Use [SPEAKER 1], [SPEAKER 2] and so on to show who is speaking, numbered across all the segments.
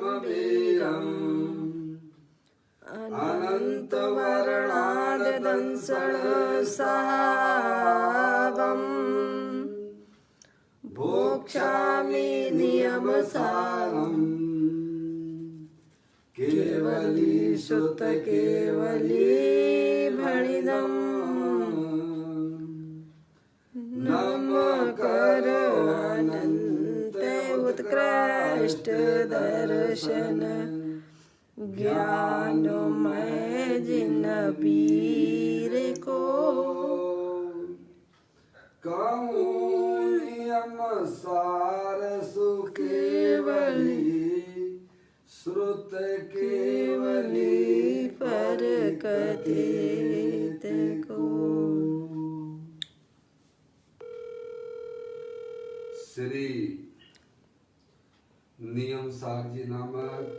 [SPEAKER 1] वीरम् अनन्तवर्णाददंसणसावम् भोक्ष्यामि नियमसारम् केवली सुत केवली भणिदम् नमकर अनंत उत्कृष्ट दर्शन ज्ञानमय जिन पीर को कहूँ नियम सार सुकेवली श्रुत केवली पर कथित को। श्री नियम सार जी नामक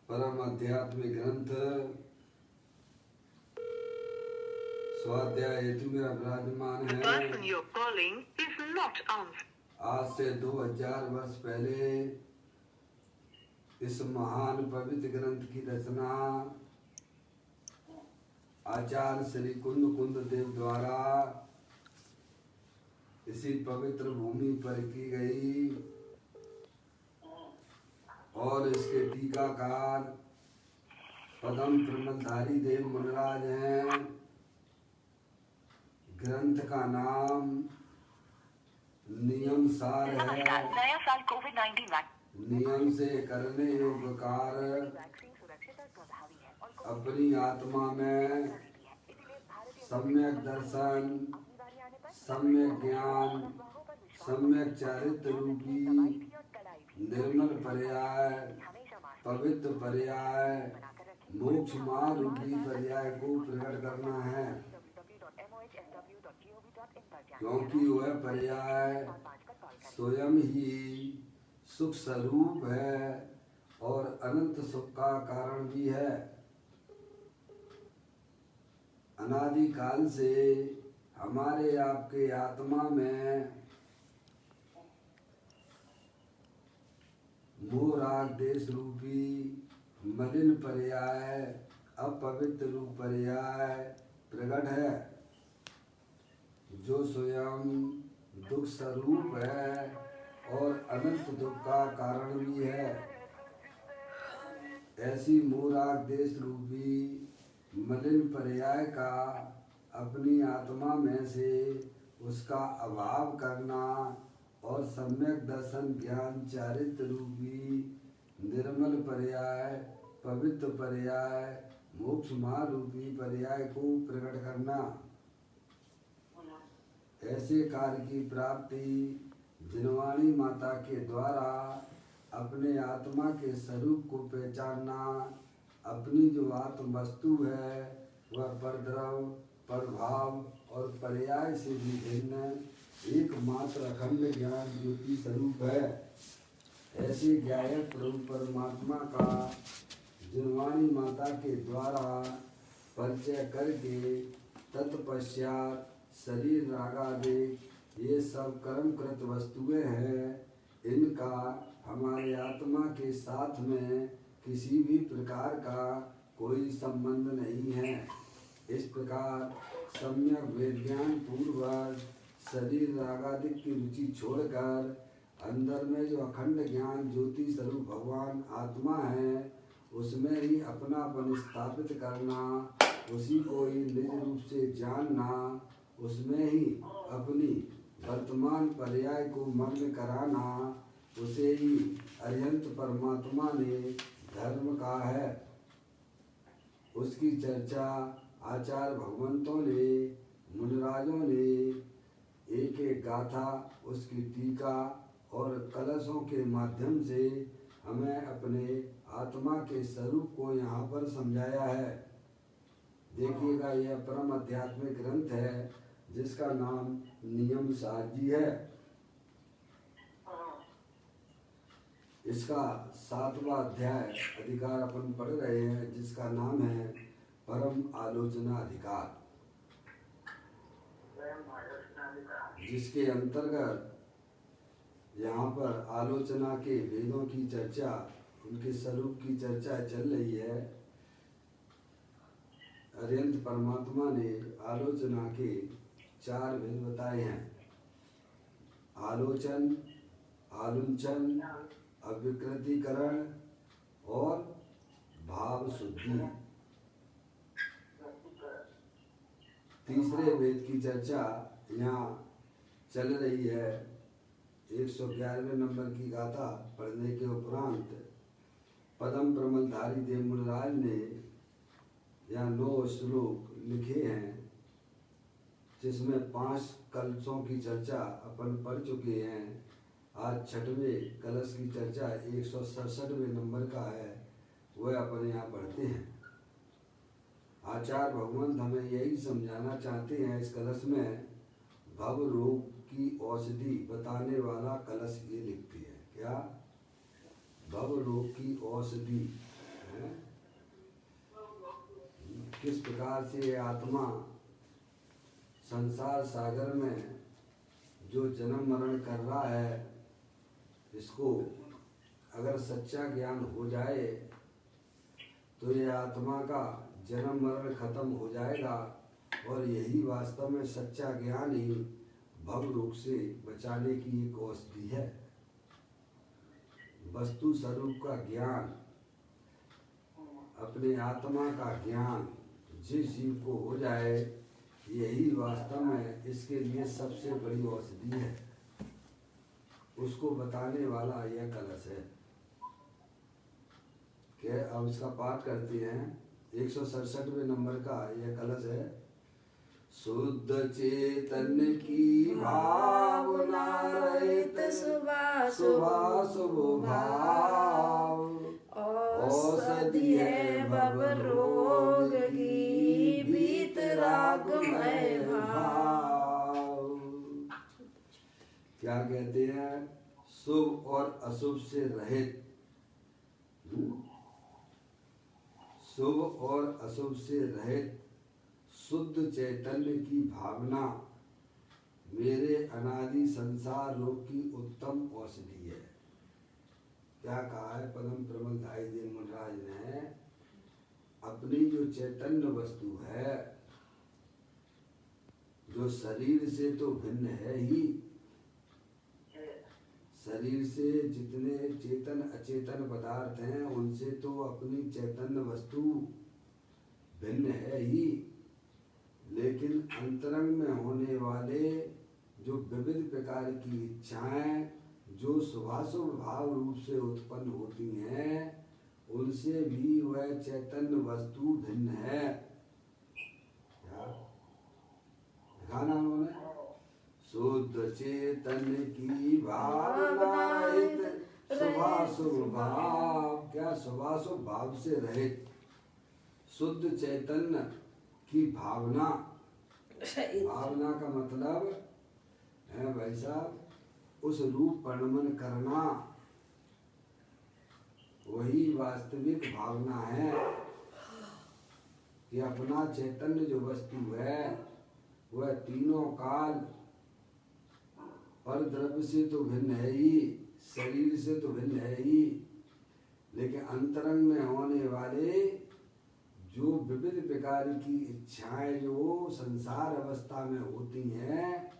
[SPEAKER 1] परम आध्यात्मिक ग्रंथ स्वाध्याय हेतु में विराजमान है। आज से 2000 वर्ष पहले इस महान पवित्र ग्रंथ की रचना आचार्य श्री कुंद देव द्वारा इसी पवित्र भूमि पर की गई और इसके टीकाकार पदम प्रमलधारी देव मुनिराज हैं। ग्रंथ का नाम नियम सार है।
[SPEAKER 2] नया साल कोविड-19
[SPEAKER 1] नियम से करने योग्य कार्य अपनी आत्मा में सम्यक दर्शन, सम्यक ज्ञान, सम्यक चारित्र रूपी निर्मल पर्याय, पवित्र पर्याय, मोक्ष मार्ग रूपी पर्याय को प्रकट करना है, क्योंकि वह पर्याय स्वयं ही सुख स्वरूप है और अनंत सुख का कारण भी है। अनादि काल से हमारे आपके आत्मा में मोह राग देश रूपी मलिन पर्याय, अपवित्र रूप पर्याय प्रकट है, जो स्वयं दुख स्वरूप है और अनंत दुख का कारण भी है। ऐसी मोह राग देश रूपी मलिन पर्याय का अपनी आत्मा में से उसका अभाव करना और सम्यक दर्शन ज्ञान चारित्र रूपी निर्मल पर्याय, पवित्र पर्याय, मोक्ष मार्ग रूपी पर्याय को प्रकट करना। ऐसे कार्य की प्राप्ति जिनवाणी माता के द्वारा अपने आत्मा के स्वरूप को पहचानना, अपनी जो आत्म वस्तु है वह परद्रव, प्रभाव और पर्याय से भी भिन्न एकमात्र अखंड ज्ञान ज्योति स्वरूप है। ऐसे ज्ञायक प्रभु परमात्मा का जिनवाणी माता के द्वारा परिचय करके तत्पश्चात शरीर रागादि ये सब कर्मकृत वस्तुएं हैं, इनका हमारे आत्मा के साथ में किसी भी प्रकार का कोई संबंध नहीं है। इस प्रकार सम्यक विज्ञान पूर्वक शरीर रागादि की रुचि छोड़कर अंदर में जो अखंड ज्ञान ज्योति स्वरूप भगवान आत्मा है उसमें ही अपनापन स्थापित करना, उसी को ही निज रूप से जानना, उसमें ही अपनी वर्तमान पर्याय को मग्न कराना, उसे ही अरिहंत परमात्मा ने धर्म कहा है। उसकी चर्चा आचार्य भगवंतों ने, मुनिराजों ने एक एक गाथा, उसकी टीका और कलशों के माध्यम से हमें अपने आत्मा के स्वरूप को यहाँ पर समझाया है। देखिएगा, यह परम आध्यात्मिक ग्रंथ है जिसका नाम नियम सार जी है। इसका 7वां अध्याय अधिकार अपन पढ़ रहे हैं जिसका नाम है परम आलोचना अधिकार, जिसके अंतर्गत यहाँ पर आलोचना के भेदों की चर्चा, उनके स्वरूप की चर्चा चल रही है। अरिहंत परमात्मा ने आलोचना के 4 भेद बताए हैं। आलोचन, आलुंचन, अविकृतिकरण और भाव शुद्धि। तीसरे वेद की चर्चा यहाँ चल रही है। 111वें नंबर की गाथा पढ़ने के उपरांत पदम प्रमलधारी देवमुनिराज ने यहाँ 9 श्लोक लिखे हैं, जिसमें 5 कलशों की चर्चा अपन पढ़ चुके हैं। आज 6वें कलश की चर्चा 167वें नंबर का है, वह अपन यहाँ पढ़ते हैं। आचार्य भगवंत हमें यही समझाना चाहते हैं इस कलश में। भव रोग की औषधि बताने वाला कलश ये लिखती है। क्या? भव रोग की औषधि है। किस प्रकार से आत्मा संसार सागर में जो जन्म मरण कर रहा है, इसको अगर सच्चा ज्ञान हो जाए तो ये आत्मा का जन्म मरण खत्म हो जाएगा। और यही वास्तव में सच्चा ज्ञान ही भव रोग से बचाने की एक औषधि है। वस्तु स्वरूप का ज्ञान, अपने आत्मा का ज्ञान जिस जीव को हो जाए, यही वास्तव में इसके लिए सबसे बड़ी औषधि है। उसको बताने वाला यह कलश है। क्या अब इसका पाठ करते हैं। 167वें नंबर का यह कलश है। शुद्ध चेतन की भावना रहित शुभाशुभ भाव औषधि है भव रोग की वीतरागमय भाव। क्या कहते हैं? शुभ और अशुभ से रहित, शुभ और अशुभ से रहित शुद्ध चैतन्य की भावना मेरे अनादि संसार रोग की उत्तम औषधि है। क्या कहा है पदम प्रमलधारी देवमुनिराज ने? अपनी जो चैतन्य वस्तु है, जो शरीर से तो भिन्न है ही, शरीर से जितने चेतन अचेतन पदार्थ हैं उनसे तो अपनी चैतन्य वस्तु भिन्न है ही, लेकिन अंतरंग में होने वाले जो विविध प्रकार की इच्छाएं जो शुभाशुभ भाव रूप से उत्पन्न होती हैं, उनसे भी वह चैतन्य वस्तु भिन्न है। क्या दिखाना उन्होंने? शुद्ध चेतन की भावना शुभाशुभ भाव। क्या? शुभाशुभ भाव से रहित शुद्ध चैतन्य की भावना। भावना का मतलब है भाई साहब, उस रूप परिणमन करना, वही वास्तविक भावना है कि अपना चैतन्य जो वस्तु है वह तीनों काल पर द्रव्य से तो भिन्न है ही, शरीर से तो भिन्न है ही, लेकिन अंतरंग में होने वाले जो विविध प्रकार की इच्छाएं जो संसार अवस्था में होती हैं,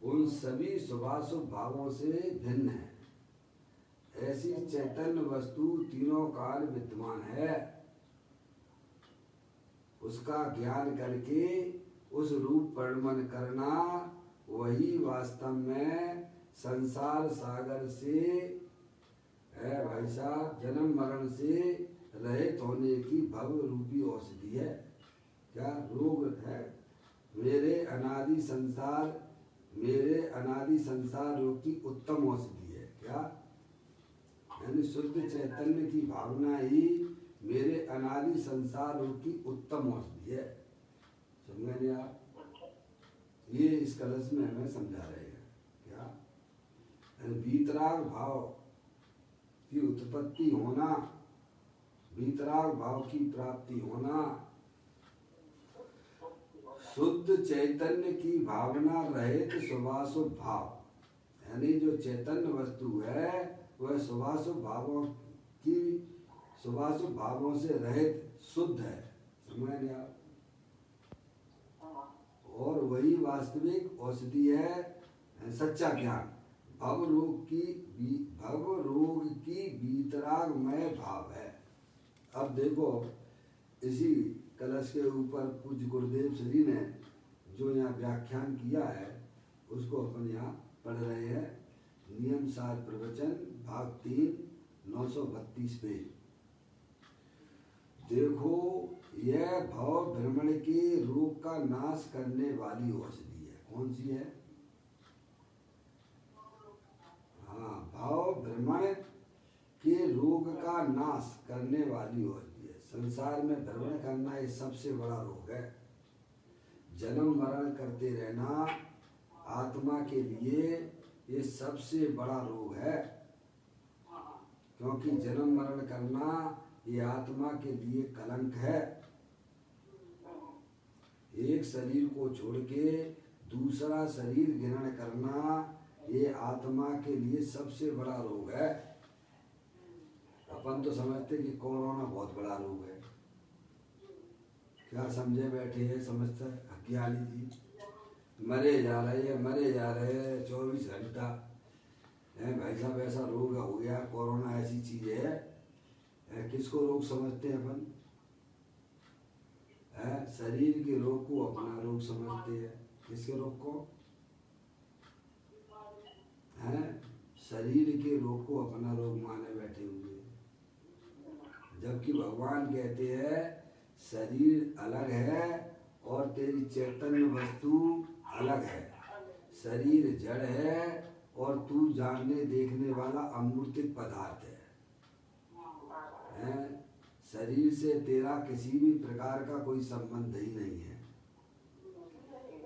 [SPEAKER 1] उन सभी शुभाशुभ भावों से भिन्न है। ऐसी चैतन्य वस्तु तीनों काल विद्यमान है। उसका ज्ञान करके उस रूप परिणमन करना, वही वास्तव में संसार सागर से है भाई साहब, जन्म मरण से रहित होने की भव रूपी औषधि है। क्या? रोग है मेरे अनादि संसार रोग की उत्तम औषधि है। क्या? यानी शुद्ध चैतन्य की भावना ही मेरे अनादि संसार रोग की उत्तम औषधि है। समझ गए आप? ये इस कलश में हमें समझा रहे हैं। क्या? वीतराग भाव की उत्पत्ति होना, वीतराग भाव की प्राप्ति होना, शुद्ध चैतन्य की भावना रहित शुभाशुभ भाव यानी जो चैतन्य वस्तु है वह शुभाशुभ भावों से रहित शुद्ध है, समझ गए आप। और वही वास्तविक औषधि है सच्चा ज्ञान। भव रोग की वीतरागमय भाव है। अब देखो इसी कलश के ऊपर पूज्य गुरुदेव श्री ने जो यहाँ व्याख्यान किया है उसको अपन यहाँ पढ़ रहे हैं। नियम सार प्रवचन भाग 3 932 पेज। देखो यह भाव भ्रमण के रोग का नाश करने वाली औषधि है। कौन सी है? हाँ, भाव भ्रमण के रोग का नाश करने वाली औषधि है। संसार में भ्रमण करना ये सबसे बड़ा रोग है। जन्म मरण करते रहना आत्मा के लिए ये सबसे बड़ा रोग है, क्योंकि जन्म मरण करना ये आत्मा के लिए कलंक है। एक शरीर को छोड़ के दूसरा शरीर ग्रहण करना ये आत्मा के लिए सबसे बड़ा रोग है। अपन तो समझते कि कोरोना बहुत बड़ा रोग है, क्या समझे बैठे हैं समझते अज्ञानी जी। मरे जा रहे हैं 24 घंटा है भाई साहब। ऐसा रोग हो गया कोरोना, ऐसी चीज है। किसको रोग समझते हैं अपन? शरीर के रोग को अपना रोग समझते हैं। किसके रोग को? शरीर के रोग को अपना रोग माने बैठे हुए, जबकि भगवान कहते हैं शरीर अलग है और तेरी चैतन्य वस्तु अलग है। शरीर जड़ है और तू जानने देखने वाला अमूर्तिक पदार्थ है। शरीर से तेरा किसी भी प्रकार का कोई संबंध ही नहीं है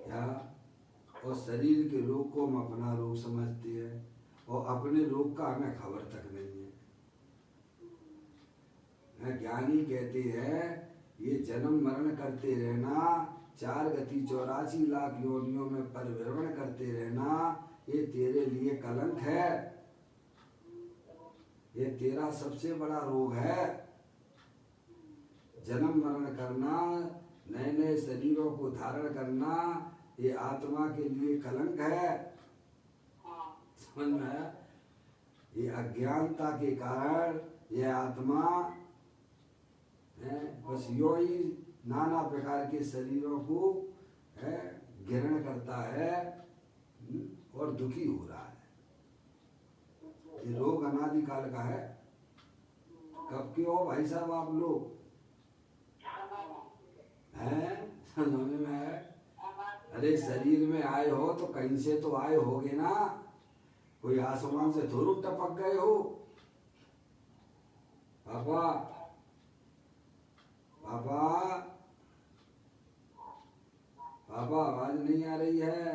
[SPEAKER 1] क्या? और शरीर के रोग को हम अपना रोग समझते हैं और अपने रोग का हमें खबर तक नहीं है। ज्ञानी कहते हैं ये जन्म मरण करते रहना, 4 गति 84 लाख योनियों में परिभ्रमण करते रहना, ये तेरे लिए कलंक है। ये तेरा सबसे बड़ा रोग है। जन्म मरण करना, नए नए शरीरों को धारण करना, ये आत्मा के लिए कलंक है। समझ में आया? ये अज्ञानता के कारण ये आत्मा बस यो ही नाना प्रकार के शरीरों को ग्रहण करता है और दुखी हो रहा है। ये रोग अनादिकाल का है। कब के हो भाई साहब आप लोग? समझ में है? अरे शरीर में आए हो तो कहीं से तो आए होगे ना, कोई आसमान से थोड़ू टपक गए हो। पापा पापा पापा आवाज नहीं आ रही है।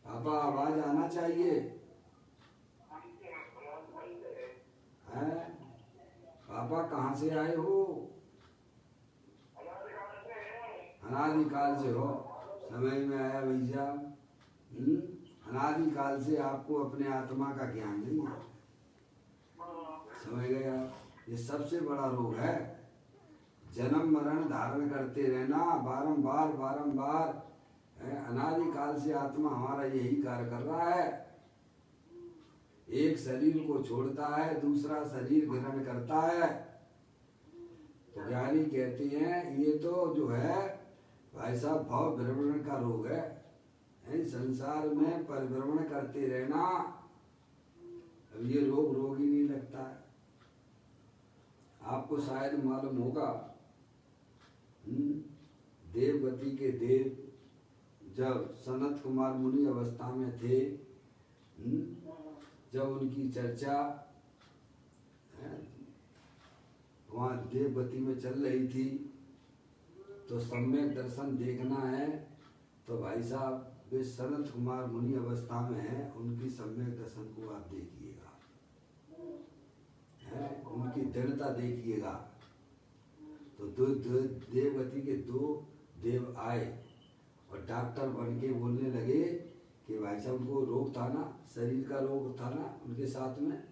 [SPEAKER 1] पापा आवाज आना चाहिए। हैं? पापा कहाँ से आए हो? अनादिकाल से हो। समझ में आया भैया? अनादिकाल से आपको अपने आत्मा का ज्ञान नहीं है। समझ गए आप? ये सबसे बड़ा रोग है। जन्म मरण धारण करते रहना बारंबार बारंबार। अनादिकाल से आत्मा हमारा यही कार्य कर रहा है। एक शरीर को छोड़ता है, दूसरा शरीर ग्रहण करता है। तो ज्ञानी कहते हैं ये तो जो है भाई साहब भाव भ्रमण का रोग है। संसार में परिभ्रमण करते रहना, अब ये रोग ही नहीं लगता है। आपको शायद मालूम होगा देवगति के देव जब सनत कुमार मुनि अवस्था में थे, जब उनकी चर्चा वहाँ देवगति में चल रही थी, तो सम्यक दर्शन देखना है तो भाई साहब वे सनत कुमार मुनि अवस्था में हैं, उनकी सम्यक दर्शन को आप देखिएगा, उनकी दृढ़ता देखिएगा। तो दो देवगति के 2 देव आए और डॉक्टर बन के बोलने लगे कि भाई साहब उनको रोग था ना, शरीर का रोग था ना उनके साथ में।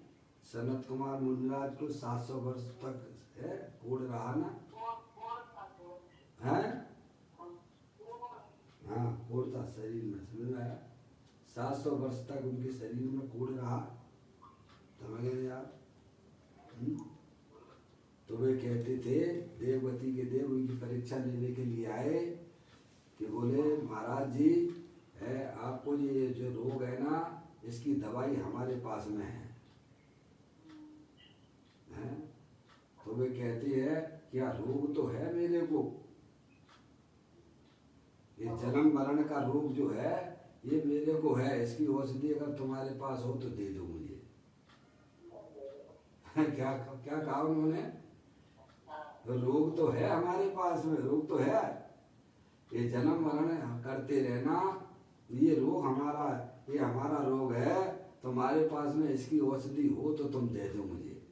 [SPEAKER 1] सनत कुमार मुनिराज को 700 वर्ष तक है कोढ़ रहा ना है। हाँ कोढ़ था शरीर में, समझ में आया। 700 वर्ष तक उनके शरीर में कोढ़ रहा, समझ गए आप। तो वे कहते थे, देवगति के देव उनकी परीक्षा लेने के लिए आए कि बोले महाराज जी आपको ये जो रोग है ना इसकी दवाई हमारे पास में है। तो वे कहते हैं क्या रोग तो है मेरे को, ये जन्म मरण का रोग जो है ये मेरे को है, इसकी औषधि अगर तुम्हारे पास हो तो दे दो मुझे। क्या क्या कहा उन्होंने, रोग तो है हमारे पास में, रोग तो है, ये जन्म मरण करते रहना, ये रोग हमारा, ये हमारा रोग है, तुम्हारे पास में इसकी औषधि हो तो तुम दे दो मुझे।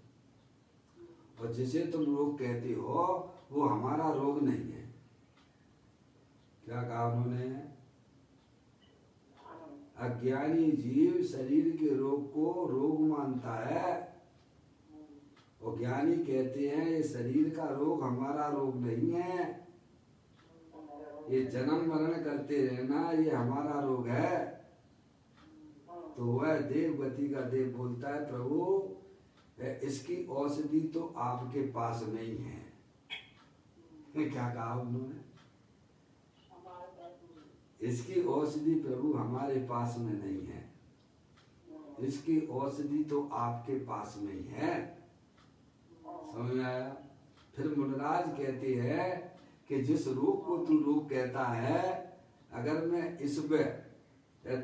[SPEAKER 1] और जिसे तुम रोग कहते हो वो हमारा रोग नहीं है। क्या कहा उन्होंने, अज्ञानी जीव शरीर के रोग को रोग मानता है और ज्ञानी कहते हैं ये शरीर का रोग हमारा रोग नहीं है, ये जन्म मरण करते रहना ये हमारा रोग है। तो वह देवगति का देव बोलता है प्रभु इसकी औषधि तो आपके पास नहीं है। क्या कहा उन्होंने, इसकी औषधि प्रभु हमारे पास में नहीं है, इसकी औषधि तो आपके पास में ही है। समझ में आया। फिर मुनिराज कहते हैं कि जिस रोग को तू रोग कहता है अगर मैं इस पे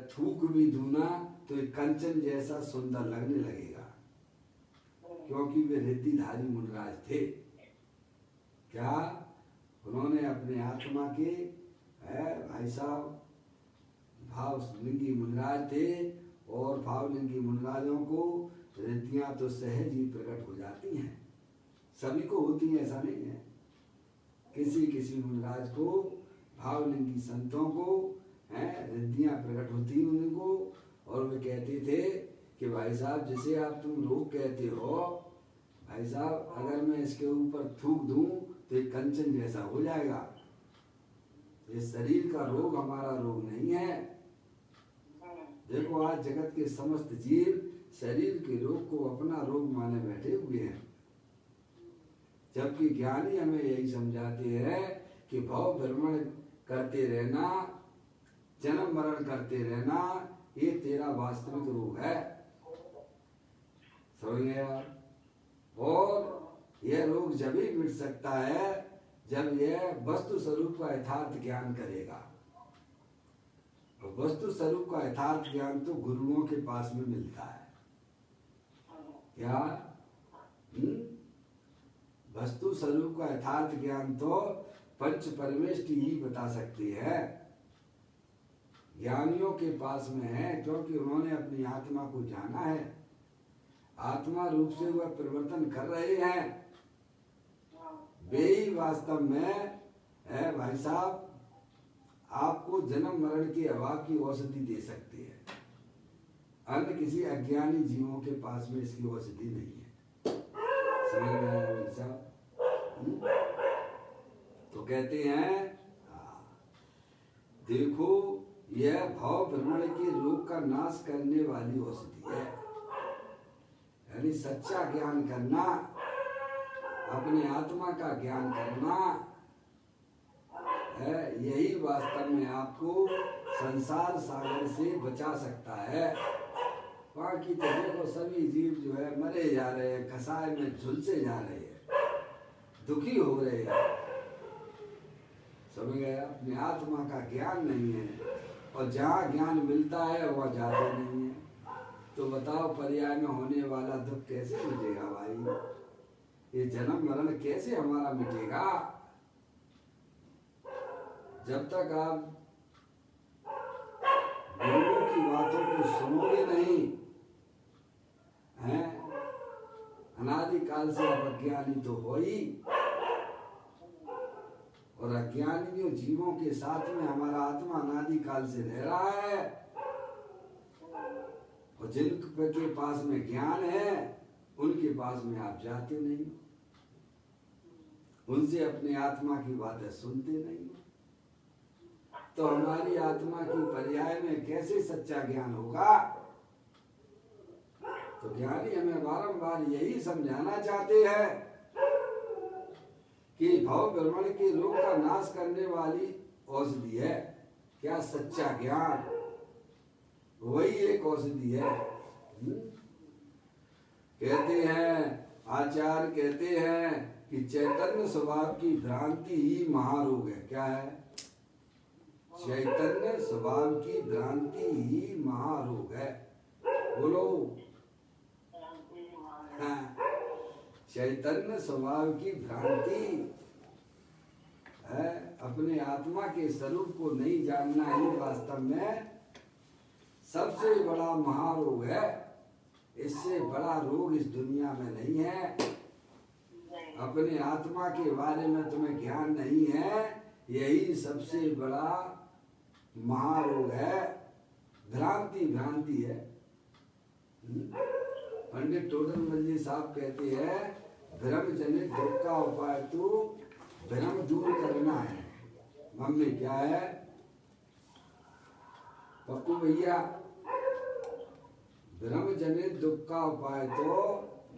[SPEAKER 1] थूक भी दूं ना तो ये कंचन जैसा सुंदर लगने लगेगा, क्योंकि वे रिद्धिधारी मुनिराज थे। क्या उन्होंने अपने आत्मा के भाई साहब भावलिंगी मुनिराज थे और भावलिंगी मुनिराजों को रिद्धियां तो सहज ही प्रकट हो जाती हैं, सभी को होती है ऐसा नहीं है। किसी किसी मुनिराज को भावलिंगी संतों को रिद्धियां प्रकट होती उनको, और वे कहते थे कि भाई साहब जिसे आप तुम रोग कहते हो भाई साहब अगर मैं इसके ऊपर थूक दूं तो ये कंचन जैसा हो जाएगा, ये शरीर का रोग हमारा रोग नहीं है। देखो आज जगत के समस्त जीव शरीर के रोग को अपना रोग माने बैठे हुए हैं, जबकि ज्ञानी हमें यही समझाते हैं कि भव भ्रमण करते रहना, जन्म मरण करते रहना ये तेरा वास्तविक रोग है। समझ गए आप। और यह रोग जब ही मिट सकता है जब यह वस्तु स्वरूप का यथार्थ ज्ञान करेगा। और वस्तु स्वरूप का यथार्थ ज्ञान तो गुरुओं के पास में मिलता है। क्या वस्तु स्वरूप का यथार्थ ज्ञान तो पंच परमेष्टि ही बता सकती है, ज्ञानियों के पास में है, क्योंकि उन्होंने अपनी आत्मा को जाना है, आत्मा रूप से वह परिवर्तन कर रहे हैं। वे ही वास्तव में भाई साहब आपको जन्म मरण के अभाव की औषधि दे सकते हैं, अन्य किसी अज्ञानी जीवों के पास में इसकी औषधि नहीं है। समझ में आया भाई साहब। तो कहते हैं देखो यह भाव भ्रमण के रोग का नाश करने वाली औषधि है, यानी सच्चा ज्ञान करना, अपने आत्मा का ज्ञान करना है, यही वास्तव में आपको संसार सागर से बचा सकता है। बाकी तो देखो सभी जीव जो है मरे जा रहे हैं, कसाय में झुलसे जा रहे हैं, दुखी हो रहे हैं। समझ गए। अपने आत्मा का ज्ञान नहीं है, और जहाँ ज्ञान मिलता है वह जाते नहीं है। तो बताओ पर्याय में होने वाला दुख कैसे मिटेगा भाई, ये जन्म मरण कैसे हमारा मिटेगा। जब तक आप गुरुओं की बातों को सुनोगे नहीं हैं, अनादिकाल से आप अज्ञानी तो हो ही, और अज्ञानियों जीवों के साथ में हमारा आत्मा अनादि काल से रह रहा है। और जिनके पास में ज्ञान है उनके पास में आप जाते नहीं, उनसे अपने आत्मा की बातें सुनते नहीं, तो हमारी आत्मा की पर्याय में कैसे सच्चा ज्ञान होगा? तो ज्ञानी हमें बारंबार यही समझाना चाहते हैं कि भव भ्रमण के रोग का नाश करने वाली औषधि है क्या? सच्चा ज्ञान, वही एक औषधि है। कहते हैं, आचार्य कहते हैं कि चैतन्य स्वभाव की भ्रांति ही महारोग है। क्या है? चैतन्य स्वभाव की भ्रांति ही महारोग है। बोलो। हाँ। चैतन्य स्वभाव की भ्रांति है, अपने आत्मा के स्वरूप को नहीं जानना ही वास्तव में सबसे बड़ा महारोग है। इससे बड़ा रोग इस दुनिया में नहीं है। अपने आत्मा के बारे में तुम्हें ज्ञान नहीं है, यही सबसे बड़ा महारोग है। भ्रांति है। पंडित टोडरमल जी साहब कहते हैं, भ्रम जनित दुख का उपाय तो भ्रम दूर करना है। मम्मी क्या है? पप्पू भैया, भ्रम जनित दुख का उपाय तो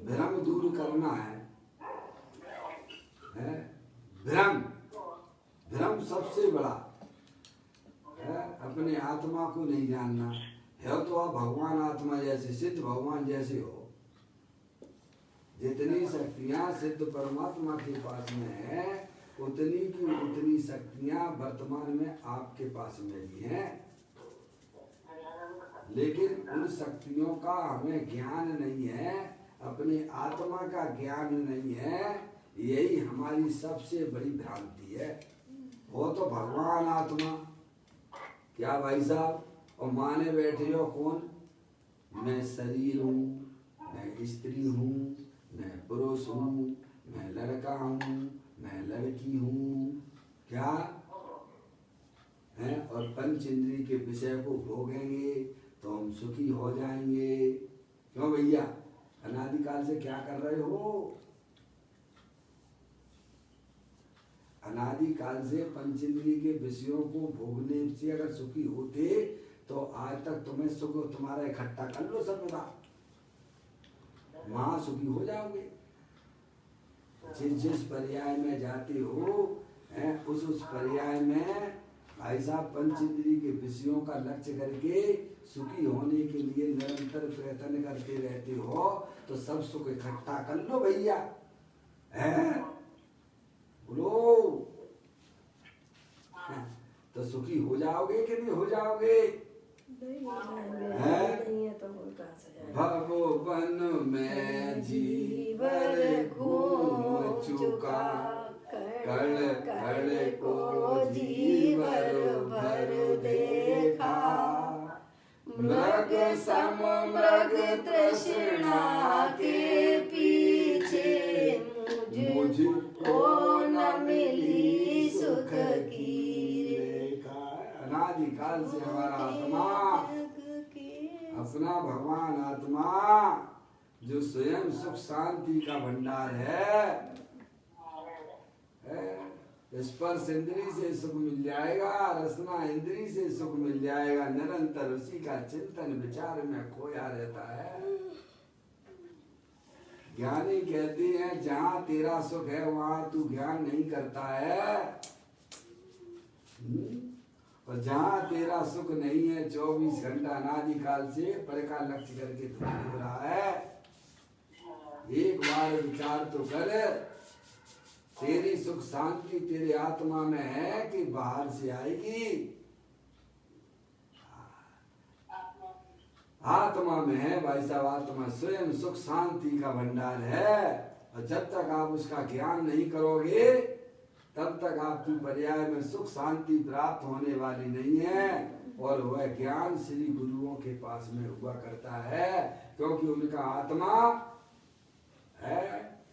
[SPEAKER 1] भ्रम दूर करना है। भ्रम सबसे बड़ा है, अपने आत्मा को नहीं जानना है। तो आप भगवान आत्मा जैसे, सिद्ध भगवान जैसे हो। जितनी शक्तियां सिद्ध परमात्मा के पास में है, उतनी की उतनी शक्तियां वर्तमान में आपके पास में भी हैं। लेकिन उन शक्तियों का हमें ज्ञान नहीं है, अपने आत्मा का ज्ञान नहीं है। यही हमारी सबसे बड़ी भ्रांति है। वो तो भगवान आत्मा। क्या भाई साहब? और माने बैठे हो कौन? मैं शरीर हूँ, मैं स्त्री हूँ, मैं पुरुष हूँ, मैं लड़का हूँ, मैं लड़की हूँ। क्या है? और पंच इंद्रिय के विषय को भोगेंगे तो हम सुखी हो जाएंगे। क्यों भैया? अनादिकाल से क्या कर रहे हो? अनादिकाल से पंचेंद्रिय के विषयों को भोगने से अगर सुखी होते तो आज तक तुम्हें सुख तुम्हारा इकट्ठा कर लो सबका, वहां सुखी हो जाओगे। जिस पर्याय में जाते हो उस पर्याय में भाई साहब पंचेंद्रिय के विषयों का लक्ष्य करके सुखी होने के लिए निरंतर प्रयत्न करते रहते हो, तो सब सुख इकट्ठा कर लो भैया। बोलो। तो सुखी हो जाओगे कि नहीं हो जाओगे? भवन में जीवन घूम चुका, कल कल को जीवन भर देखा। मृग सम मृग तृष्णा के पीछे, मुझको न मिली सुख की रेखा। अनादिकाल से हमारा आत्मा, अपना भगवान आत्मा जो स्वयं सुख शांति का भंडार है, स्पर्श इंद्री से सुख मिल जाएगा, रसना इंद्री से सुख मिल जाएगा। निरंतर उसी का चिंतन विचार में खोया रहता है। ज्ञानी कहते हैं जहाँ तेरा सुख है वहाँ तू ज्ञान नहीं करता है, और जहाँ तेरा सुख नहीं है 24 घंटा अनादिकाल से पर का लक्ष्य करके तू हो रहा है। एक बार विचार तो कर, तेरी सुख शांति तेरे आत्मा में है कि बाहर से आएगी? आत्मा में है भाई साहब। आत्मा स्वयं सुख शांति का भंडार है, और जब तक आप उसका ज्ञान नहीं करोगे तब तक आपकी पर्याय में सुख शांति प्राप्त होने वाली नहीं है। और वह ज्ञान श्री गुरुओं के पास में हुआ करता है, क्योंकि उनका आत्मा है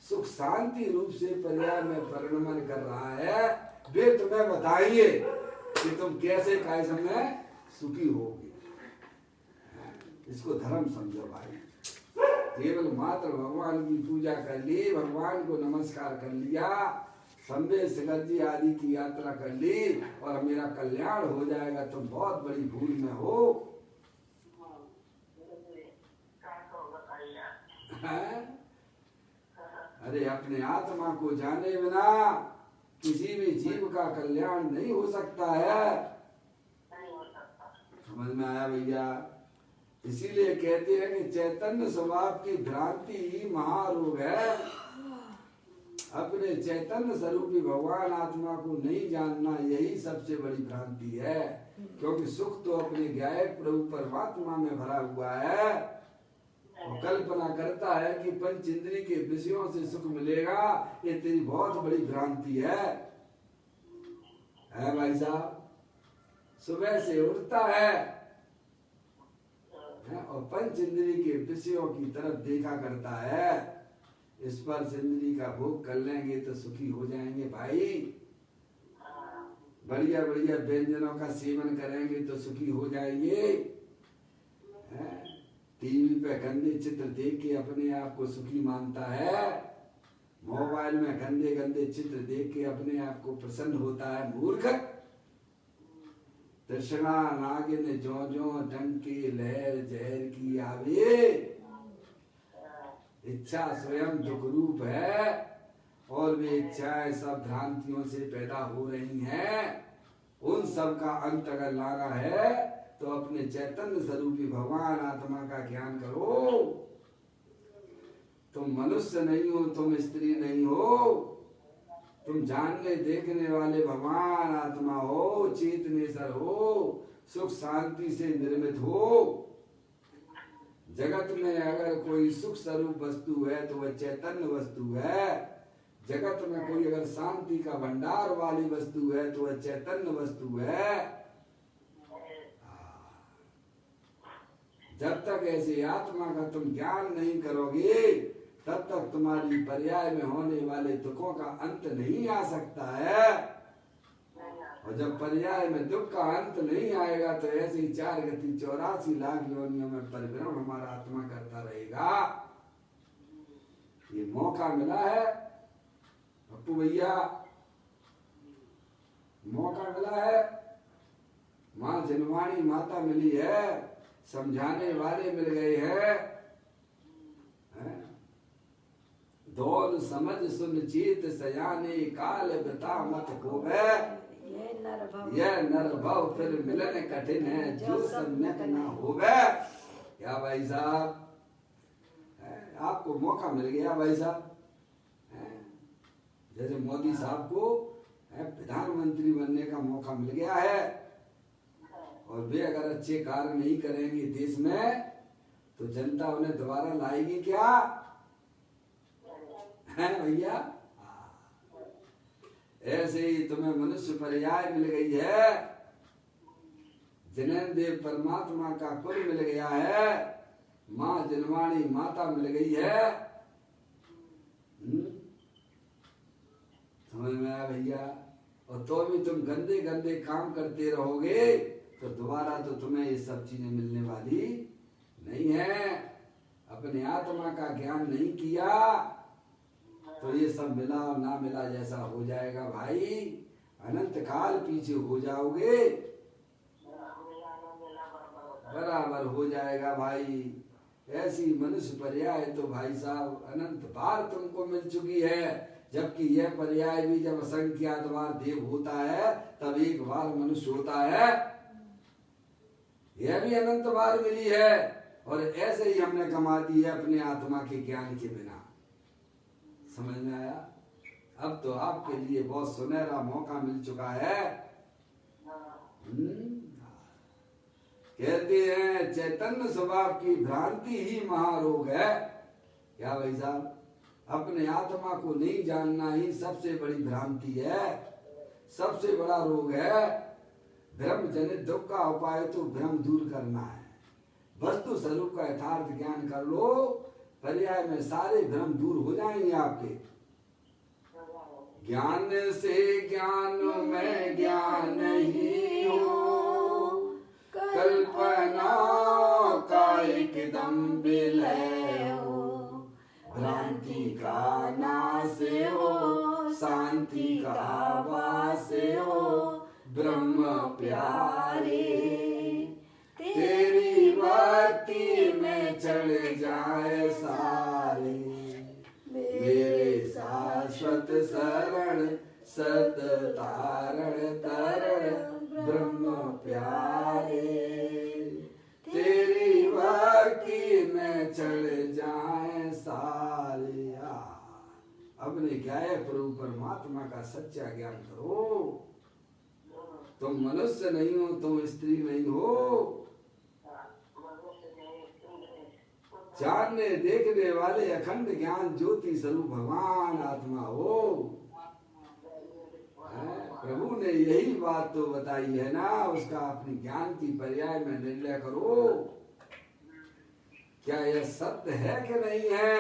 [SPEAKER 1] सुख शांति रूप से पर्याय में परिणमन कर रहा है। वे तुम्हें बताएंगे कि तुम कैसे कायम में सुखी होगे। इसको धर्म समझो भाई। केवल मात्र भगवान की पूजा कर ली, भगवान को नमस्कार कर लिया, संबे शिखर जी आदि की यात्रा कर ली और मेरा कल्याण हो जाएगा, तुम बहुत बड़ी भूल में हो। अरे अपने आत्मा को जाने बिना किसी भी जीव का कल्याण नहीं हो सकता है। समझ में आया भैया? इसीलिए कहते हैं कि चैतन्य स्वभाव की भ्रांति ही महारोग है। अपने चैतन्य स्वरूपी भगवान आत्मा को नहीं जानना यही सबसे बड़ी भ्रांति है। क्योंकि सुख तो अपने गायक प्रभु परमात्मा में भरा हुआ है और कल्पना करता है कि पंच इंद्रिय के विषयों से सुख मिलेगा। ये तेरी बहुत बड़ी भ्रांति है भाई साहब। सुबह से उठता है और पंच इंद्रिय के विषयों की तरफ देखा करता है। स्पर्श इंद्रिय का भोग कर लेंगे तो सुखी हो जाएंगे भाई। बढ़िया बढ़िया व्यंजनों का सेवन करेंगे तो सुखी हो जाएंगे। टीवी पे गंदे चित्र देख के अपने आप को सुखी मानता है। मोबाइल में गंदे गंदे चित्र देख के अपने आप को प्रसन्न होता है। मूर्ख। तृष्णा नागिन जो जो डंके लहर जहर की आवे, इच्छा स्वयं दुख रूप है और वे इच्छाएं सब भ्रांतियों से पैदा हो रही हैं। उन सब का अंत अगर लाना है तो अपने चैतन्य स्वरूपी भगवान आत्मा का ज्ञान करो। तुम मनुष्य नहीं हो, तुम स्त्री नहीं हो, तुम जानने देखने वाले भगवान आत्मा हो, चेतनेश्वर हो, सुख शांति से निर्मित हो। जगत में अगर कोई सुख स्वरूप वस्तु है तो वह चैतन्य वस्तु है। जगत में कोई अगर शांति का भंडार वाली वस्तु है तो वह चैतन्य वस्तु है। जब तक ऐसे आत्मा का तुम ज्ञान नहीं करोगे तब तक तुम्हारी पर्याय में होने वाले दुखों का अंत नहीं आ सकता है। और जब पर्याय में दुख का अंत नहीं आएगा तो ऐसी 4 गति 84 लाख योनियों में परिभ्रमण हमारा आत्मा करता रहेगा। ये मौका मिला है पप्पू भैया, मौका मिला है। माँ जनवाणी माता मिली है, समझाने वाले मिल गए हैं। दौल समझ सुन चेत सयाने काल बता मत खोवे। यह नर भव फिर मिलन कठिन है जो सम्यक न होवे। क्या भाई साहब, आपको मौका मिल गया भाई साहब। जैसे मोदी साहब को प्रधानमंत्री बनने का मौका मिल गया है और वे अगर अच्छे कार्य नहीं करेंगे देश में तो जनता उन्हें दोबारा लाएगी क्या है भैया? ऐसे ही तुम्हें मनुष्य पर्याय मिल गई है, जिनेन्द्र देव परमात्मा का कुल मिल गया है, माँ जनवाणी माता मिल गई है। समझ में आया भैया? और तो भी तुम गंदे गंदे काम करते रहोगे तो दोबारा तो तुम्हें ये सब चीजें मिलने वाली नहीं है। अपने आत्मा का ज्ञान नहीं किया तो ये सब मिला और ना मिला जैसा हो जाएगा भाई। अनंत काल पीछे हो जाओगे, बराबर हो जाएगा भाई। ऐसी मनुष्य पर्याय तो भाई साहब अनंत बार तुमको मिल चुकी है, जबकि यह पर्याय भी जब असंख्यात बार देव होता है तब एक बार मनुष्य होता है। यह भी अनंत बार मिली है और ऐसे ही हमने कमा दी है अपने आत्मा के ज्ञान के बिना। समझ में आया? अब तो आपके लिए बहुत सुनहरा मौका मिल चुका है। कहते हैं चैतन्य स्वभाव की भ्रांति ही महारोग है। क्या भाई साहब? अपने आत्मा को नहीं जानना ही सबसे बड़ी भ्रांति है, सबसे बड़ा रोग है। भ्रम जनित दुख का उपाय तो भ्रम दूर करना है। वस्तु स्वरूप का यथार्थ ज्ञान कर लो, पर्याय में सारे भ्रम दूर हो जाएंगे आपके। ज्ञान से ज्ञान में ज्ञान ही हो, कल्पना का एकदम विलय हो, भ्रांति का नाश हो, शांति का वास हो, ब्रह्म प्यारे तेरी भक्ति में चढ़ जाए सारे, मेरे शाश्वत शरण सत तारण तरण ब्रह्म प्यारे, तेरी भक्ति में चढ़ जाए सारे। अपने क्या है, प्रभु परमात्मा का सच्चा ज्ञान करो। तुम मनुष्य नहीं हो, तुम स्त्री नहीं हो, जानने देखने वाले अखंड ज्ञान ज्योति स्वरूप भगवान आत्मा हो। प्रभु ने यही बात तो बताई है ना, उसका अपनी ज्ञान की पर्याय में निर्णय करो। क्या यह सत्य है कि नहीं है,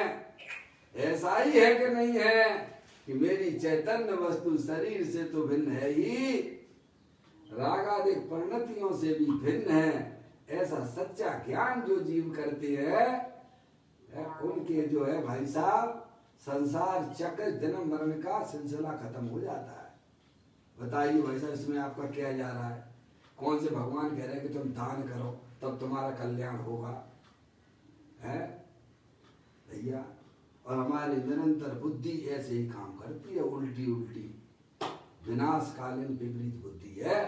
[SPEAKER 1] ऐसा ही है कि नहीं है कि मेरी चैतन्य वस्तु शरीर से तो भिन्न है ही, रागादिक परिणतियों से भी भिन्न है। ऐसा सच्चा ज्ञान जो जीव करते हैं उनके जो है भाई साहब संसार चक्र जन्म मरण का सिलसिला खत्म हो जाता है। बताइए भाई साहब, इसमें आपका क्या जा रहा है? कौन से भगवान कह रहे हैं कि तुम दान करो तब तुम्हारा कल्याण होगा, है भैया? और हमारी निरंतर बुद्धि ऐसे ही काम करती है, उल्टी उल्टी विनाशकालीन विपरीत बुद्धि है।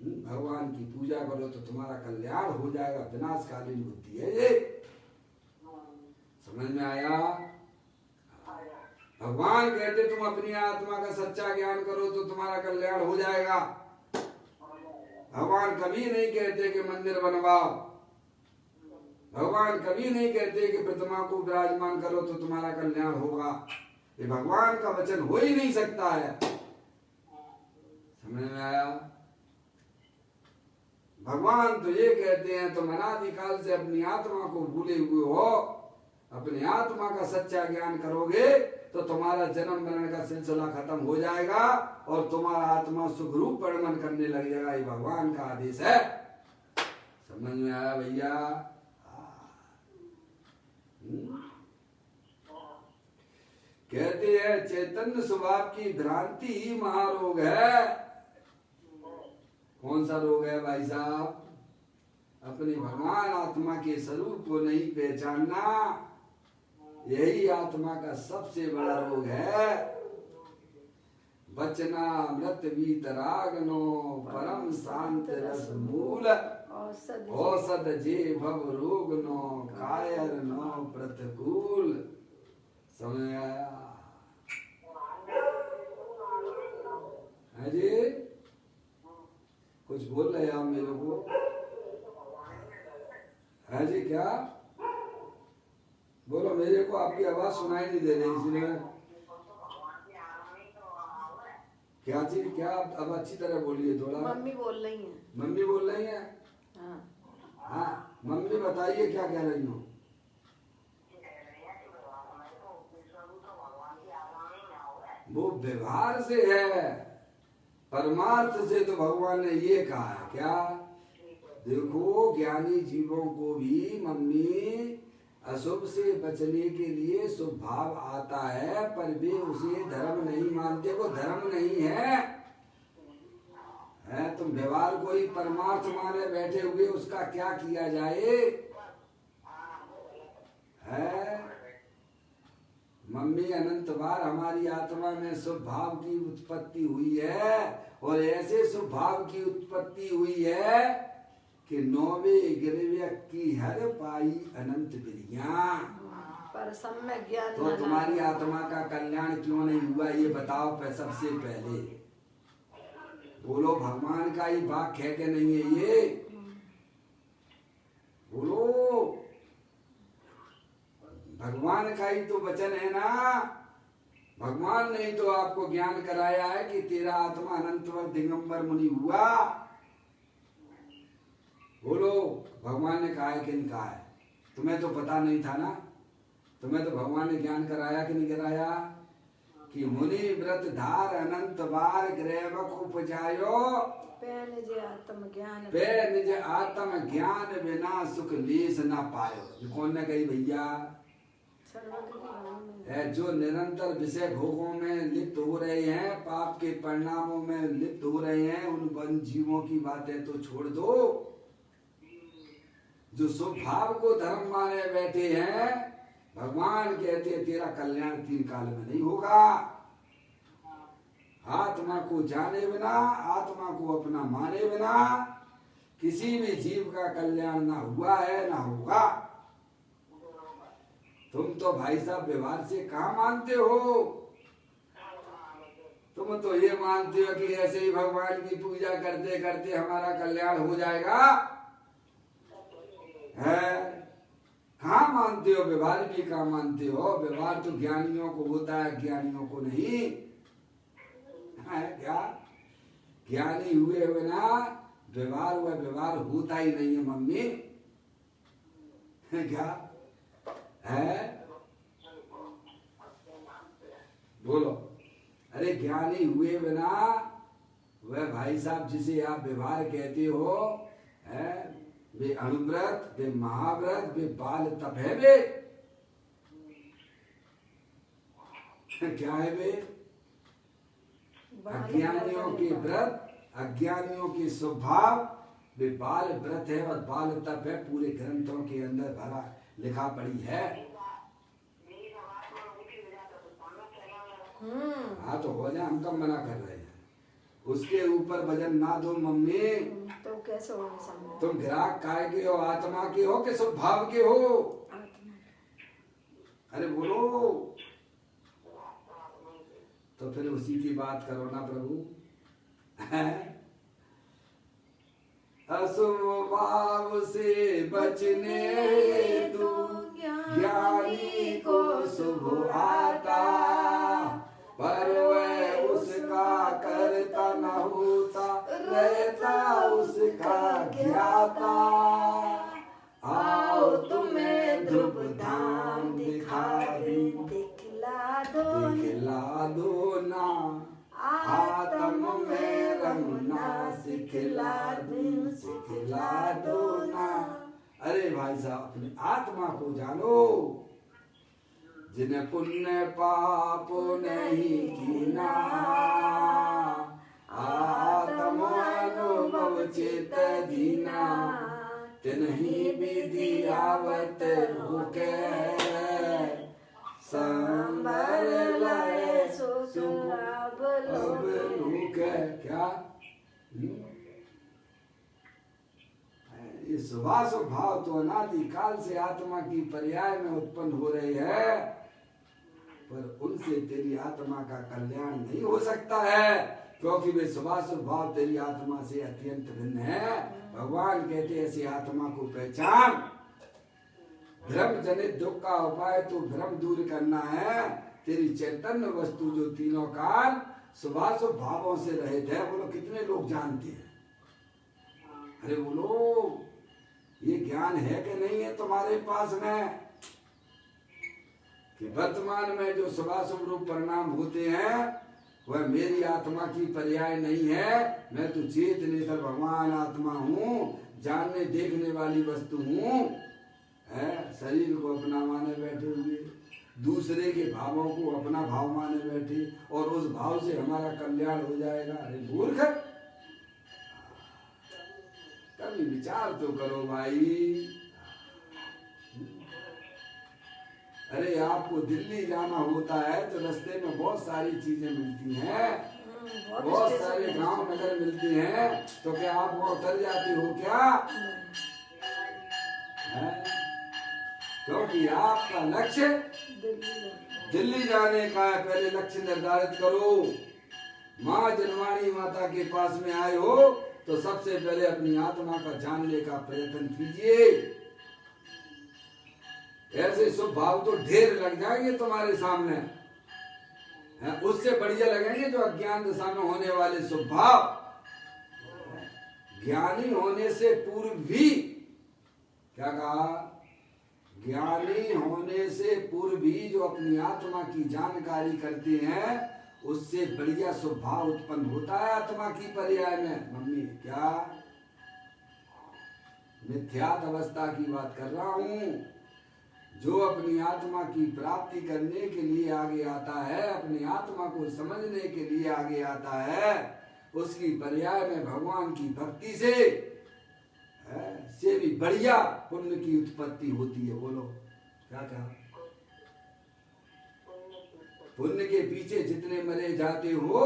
[SPEAKER 1] भगवान की पूजा करो तो तुम्हारा कल्याण हो जाएगा, विनाशकालीन बुद्धि है ये। समझ में आया? भगवान कहते तुम अपनी आत्मा का सच्चा ज्ञान करो तो तुम्हारा कल्याण हो जाएगा। भगवान कभी नहीं कहते कि मंदिर बनवाओ, भगवान कभी नहीं कहते कि प्रतिमा को विराजमान करो तो तुम्हारा कल्याण होगा। ये भगवान का वचन हो ही नहीं सकता है। समझ में आया? भगवान तो ये कहते हैं तुम अनादिकाल से अपनी आत्मा को भूले हुए हो, अपनी आत्मा का सच्चा ज्ञान करोगे तो तुम्हारा जन्म मरण का सिलसिला खत्म हो जाएगा और तुम्हारा आत्मा सुखरूप परिणमन करने लगेगा। ये भगवान का आदेश है। समझ में आया भैया? कहते हैं चैतन्य स्वभाव की भ्रांति ही महारोग है। कौन सा रोग है भाई साहब? अपने भगवान आत्मा के स्वरूप को नहीं पहचानना, यही आत्मा का सबसे बड़ा रोग है। बचना मृत वीतरागनो परम शांत रस मूल, औषध जे भव रोग नो कायर नो प्रतिकूल। समझ आया है जी? कुछ बोल रहे आप मेरे को, है जी? क्या बोलो? मेरे को आपकी आवाज सुनाई नहीं दे रही, इसलिए क्या चीज? क्या? अब अच्छी तरह बोलिए थोड़ा।
[SPEAKER 3] मम्मी बोल रही हैं।
[SPEAKER 1] मम्मी बोल रही हैं? हाँ मम्मी बताइए क्या कह रही हो? वो व्यवहार से है, परमार्थ से तो भगवान ने ये कहा है। क्या? देखो ज्ञानी जीवों को भी मम्मी अशुभ से बचने के लिए शुभ भाव आता है, पर वे उसे धर्म नहीं मानते। वो धर्म नहीं है, तुम व्यवहार को ही परमार्थ माने बैठे हुए, उसका क्या किया जाए? है मम्मी अनंत बार हमारी आत्मा में शुभ भाव की उत्पत्ति हुई है, और ऐसे शुभ भाव की उत्पत्ति हुई है कि नौवे गिरव्य की हर पाई अनंत विधियां।
[SPEAKER 3] पर सम्यक ज्ञान
[SPEAKER 1] तो तुम्हारी आत्मा का कल्याण क्यों नहीं हुआ ये बताओ? सबसे पहले बोलो, भगवान का ही वाक्य है कि नहीं है ये? बोलो, भगवान का ही तो वचन है ना। भगवान ने ही तो आपको ज्ञान कराया है कि तेरा आत्मा अनंतवर दिगंबर मुनि हुआ। बोलो, भगवान ने कहा है कि नहीं कहा है? तुम्हें तो पता नहीं था ना, तुम्हें तो भगवान ने ज्ञान कराया कि नहीं कराया कि मुनि व्रत धार अनंत बार ग्रेवक उपजायो
[SPEAKER 3] पे निज आत्म ज्ञान
[SPEAKER 1] पे निज आत्म ज्ञान बिना सुख लीस ना पायो। ये कौन ने कही भैया?
[SPEAKER 3] सर्वज्ञ भगवान ने।
[SPEAKER 1] है जो निरंतर विषय भोगों में लिप्त हो रहे हैं, पाप के परिणामों में लिप्त हो रहे हैं, उन वन जीवों की बातें तो छोड़ दो। जो स्वभाव को धर्म माने बैठे हैं, भगवान कहते हैं तेरा कल्याण 3 काल में नहीं होगा। आत्मा को जाने बिना, आत्मा को अपना माने बिना किसी भी जीव का कल्याण ना हुआ है ना होगा। तुम तो भाई साहब व्यवहार से कहाँ मानते हो? तुम तो ये मानते हो कि ऐसे ही भगवान की पूजा करते करते हमारा कल्याण हो जाएगा। है कहाँ मानते हो? व्यवहार भी कहाँ मानते हो? व्यवहार तो ज्ञानियों को होता है, ज्ञानियों को नहीं है। क्या ज्ञानी हुए बिना व्यवहार हुआ, व्यवहार होता ही नहीं है मम्मी। है क्या है? बोलो। अरे ज्ञानी हुए बिना वह भाई साहब जिसे आप व्यवहार कहते हो है, वे अणुव्रत, वे महाव्रत, वे बाल तप है। वे क्या है? वे अज्ञानियों के व्रत, अज्ञानियों के स्वभाव, वे बाल व्रत है और बाल तप है। पूरे ग्रंथों के अंदर भरा लिखा पड़ी है। हाँ तो हो जाए, हम कब मना कर रहे हैं? उसके ऊपर वजन ना दो मम्मी।
[SPEAKER 3] तो कैसे हो समझ?
[SPEAKER 1] तुम ग्राहक काय के हो? आत्मा के हो कि स्वभाव के हो? अरे बोलो। तो फिर उसी की बात करो ना प्रभु। अशुभ भाव से बचने तू ज्ञानी को शुभ आता, पर वह उसका करता न होता, रहता उसका ज्ञाता। आओ तुम्हें ध्रुव धाम दिखा दूं, दिखला दो ना, आत्म में रमना सिखला दूं, सिखला दो ना। अरे भाई साहब, अपनी आत्मा को जानो। जिन्हें पुण्य पाप नहीं कीना, आत्म अनुभव चित दीना, तिन्हीं विधि आवत रुके, संबर लय सुख अब रुके। क्या ये स्वभाव तो अनादि काल से आत्मा की पर्याय में उत्पन्न हो रहे हैं, पर उनसे तेरी आत्मा का कल्याण नहीं हो सकता है, क्योंकि वे स्वभाव तेरी आत्मा से अत्यंत भिन्न है। भगवान कहते हैं ऐसी आत्मा को पहचान। भ्रम जनित दुख का उपाय तो भ्रम दूर करना है। तेरी चैतन्य वस्तु जो तीनों काल स्वभावों से रहित है, बोलो कितने लोग जानते हैं? अरे बोलो, ये ज्ञान है कि नहीं है तुम्हारे पास में कि वर्तमान में जो शुभाशुभ रूप परिणाम होते हैं वह मेरी आत्मा की पर्याय नहीं है। मैं तो चेतनेश्वर भगवान आत्मा हूँ, जानने देखने वाली वस्तु हूँ। शरीर को अपना माने बैठे हुए, दूसरे के भावों को अपना भाव माने बैठे, और उस भाव से हमारा कल्याण हो जाएगा। अरे मूर्ख, कभी विचार तो करो भाई। अरे आपको दिल्ली जाना होता है तो रास्ते में बहुत सारी चीजें मिलती हैं, बहुत सारे गांव नगर मिलते हैं, तो क्या आप वहाँ उतर जाते हो क्या? क्योंकि आपका लक्ष्य दिल्ली जाने का है। पहले लक्ष्य निर्धारित करो। माँ जनवाणी माता के पास में आए हो तो सबसे पहले अपनी आत्मा का जानने का प्रयत्न कीजिए। ऐसे शुभ भाव तो ढेर लग जाएंगे तुम्हारे सामने, उससे बढ़िया लगेंगे जो अज्ञान दशा में होने वाले शुभ भाव। ज्ञानी होने से पूर्व भी क्या कहा? ज्ञानी होने से पूर्व भी जो अपनी आत्मा की जानकारी करते हैं उससे बढ़िया स्वभाव उत्पन्न होता है आत्मा की पर्याय में। मम्मी क्या मिथ्यात अवस्था की बात कर रहा हूं। जो अपनी आत्मा की प्राप्ति करने के लिए आगे आता है, अपनी आत्मा को समझने के लिए आगे आता है, उसकी पर्याय में भगवान की भक्ति से भी बढ़िया पुण्य की उत्पत्ति होती है। बोलो क्या कहा? पुण्य के पीछे जितने मरे जाते हो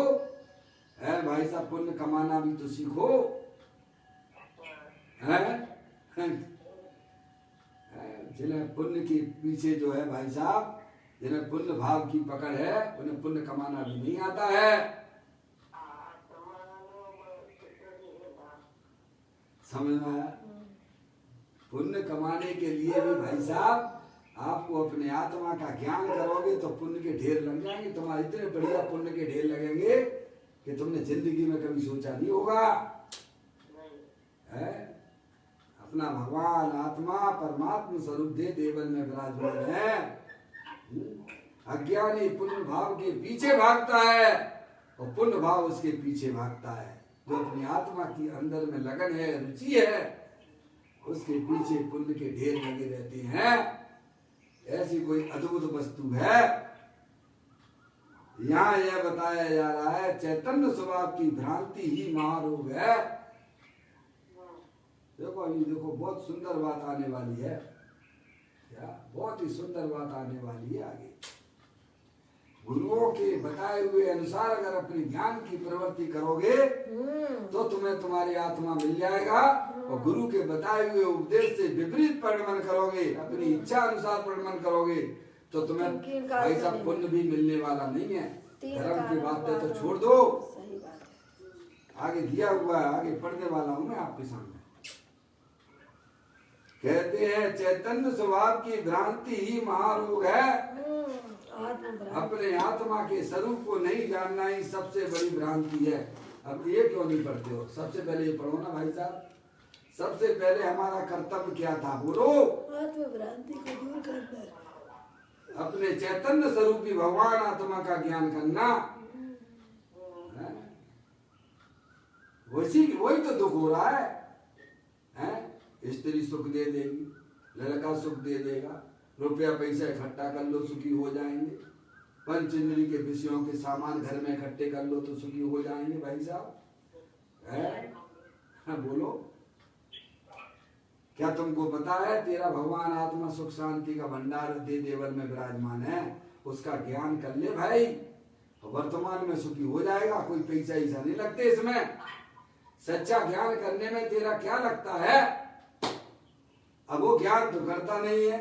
[SPEAKER 1] है भाई साहब, पुण्य कमाना भी तो सीखो है। जिन्हें पुण्य के पीछे जो है भाई साहब, जिन्हें पुण्य भाव की पकड़ है, उन्हें पुण्य कमाना भी नहीं आता है। समझ में आया? पुण्य कमाने के लिए भी भाई साहब आपको अपने आत्मा का ज्ञान करोगे तो पुण्य के ढेर लग जाएंगे। तुम्हारे इतने बढ़िया पुण्य के ढेर लगेंगे कि तुमने जिंदगी में कभी सोचा नहीं होगा है? अपना भगवान आत्मा परमात्मा स्वरूप दे देवन में विराजमान है। अज्ञानी पुण्य भाव के पीछे भागता है और पुण्य भाव उसके पीछे भागता है। जो अपनी आत्मा की अंदर में लगन है, रुचि है, उसके पीछे पुण्य के ढेर लगे रहते हैं। ऐसी कोई अद्भुत वस्तु है। यहाँ यह बताया जा रहा है चैतन्य स्वभाव की भ्रांति ही महारोग है। देखो अभी देखो बहुत सुंदर बात आने वाली है। क्या बहुत ही सुंदर बात आने वाली है आगे। गुरुओं के बताए हुए अनुसार अगर अपनी ज्ञान की प्रवृत्ति करोगे तो तुम्हें तुम्हारी आत्मा मिल जाएगा, और गुरु के बताए हुए उपदेश से विपरीत परिणमन करोगे, अपनी इच्छा अनुसार परिणमन करोगे तो तुम्हें भाई साहब पुण्य भी मिलने वाला नहीं है। धर्म की बातें तो छोड़ दो, आगे दिया हुआ है, आगे पढ़ने वाला हूं मैं आपके सामने। कहते हैं चैतन्य स्वभाव की भ्रांति ही महारोग है। अपने आत्मा के स्वरूप को नहीं जानना ही सबसे बड़ी भ्रांति है। अब ये क्यों नहीं पढ़ते हो? सबसे पहले ये पढ़ो ना भाई साहब। सबसे पहले हमारा कर्तव्य क्या था? बोलो।
[SPEAKER 3] आत्म भ्रांति को दूर करना,
[SPEAKER 1] अपने चैतन्य स्वरूपी भगवान आत्मा का ज्ञान करना। वही तो दुख हो रहा है? स्त्री सुख दे देगी, लड़का सुख दे देगा, रुपया पैसा इकट्ठा कर लो सुखी हो जाएंगे, पंच इंद्री के विषयों के सामान घर में इकट्ठे कर लो तो सुखी हो जाएंगे। भाई साहब है? बोलो क्या तुमको पता है तेरा भगवान आत्मा सुख शांति का भंडार दे देवर में विराजमान है? उसका ज्ञान कर ले भाई, वर्तमान में सुखी हो जाएगा। कोई पैसा ऐसा नहीं लगते इसमें। सच्चा ज्ञान करने में तेरा क्या लगता है? अब वो ज्ञान तो करता नहीं है,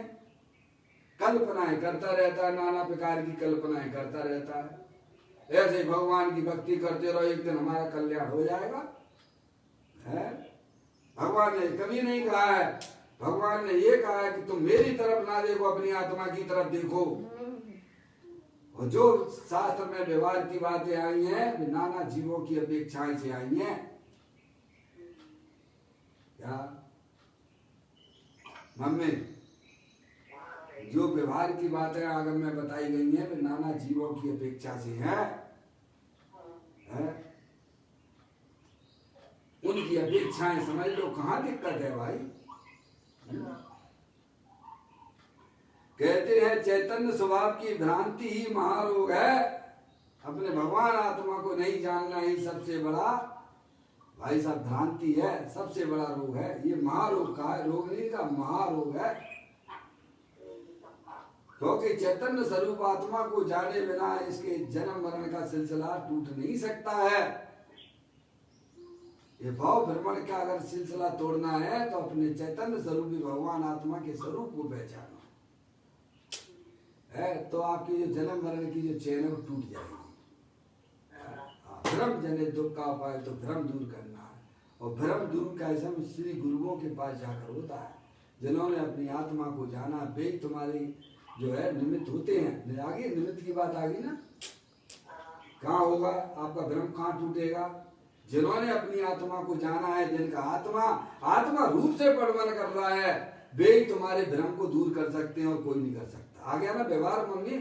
[SPEAKER 1] कल्पनाएं करता रहता है, नाना प्रकार की कल्पनाएं करता रहता है। ऐसे भगवान की भक्ति करते रहो, एक दिन हमारा कल्याण हो जाएगा है? भगवान ने कभी नहीं कहा है। भगवान ने ये कहा है कि तुम मेरी तरफ ना देखो, अपनी आत्मा की तरफ देखो। और जो शास्त्र में व्यवहार की बातें आई हैं वे नाना जीवों की अपेक्षाएं से आई हैं। क्या मम्मी? जो व्यवहार की बातें आगे में बताई गई हैं वे नाना जीवों की अपेक्षा से हैं। उनकी अपेक्षाएं समझ लो, कहाँ दिक्कत है भाई? कहते हैं चैतन्य स्वभाव की भ्रांति ही महारोग है। अपने भगवान आत्मा को नहीं जानना ही सबसे बड़ा भाई साहब भ्रांति है, सबसे बड़ा रोग है। ये महारोग का है, रोग नहीं का, महारोग है। क्योंकि चैतन्य स्वरूप आत्मा को जाने बिना इसके जन्म मरण का सिलसिला टूट नहीं सकता है। ये भाव भ्रमण का अगर सिलसिला तोड़ना है तो अपने चैतन्य स्वरूपी भगवान आत्मा के स्वरूप को पहचानो है, तो आपकी जो जन्म मरण की जो चैन है वो टूट जाएगी। भ्रम जनित दुख का उपाय तो भ्रम दूर करना है, और भ्रम दूर का ऐसा श्री गुरुओं के पास जाकर होता है, जिन्होंने अपनी आत्मा को जाना। वे तुम्हारी जो है निमित्त होते हैं। आगे निमित्त की बात आ गई ना, कहाँ होगा आपका भ्रम, कहाँ टूटेगा? जिन्होंने अपनी आत्मा को जाना है, जिनका आत्मा रूप से परिवर्तन कर रहा है, वे ही तुम्हारे भ्रम को दूर कर सकते हैं और कोई नहीं कर सकता। आ गया ना व्यवहार मम्मी?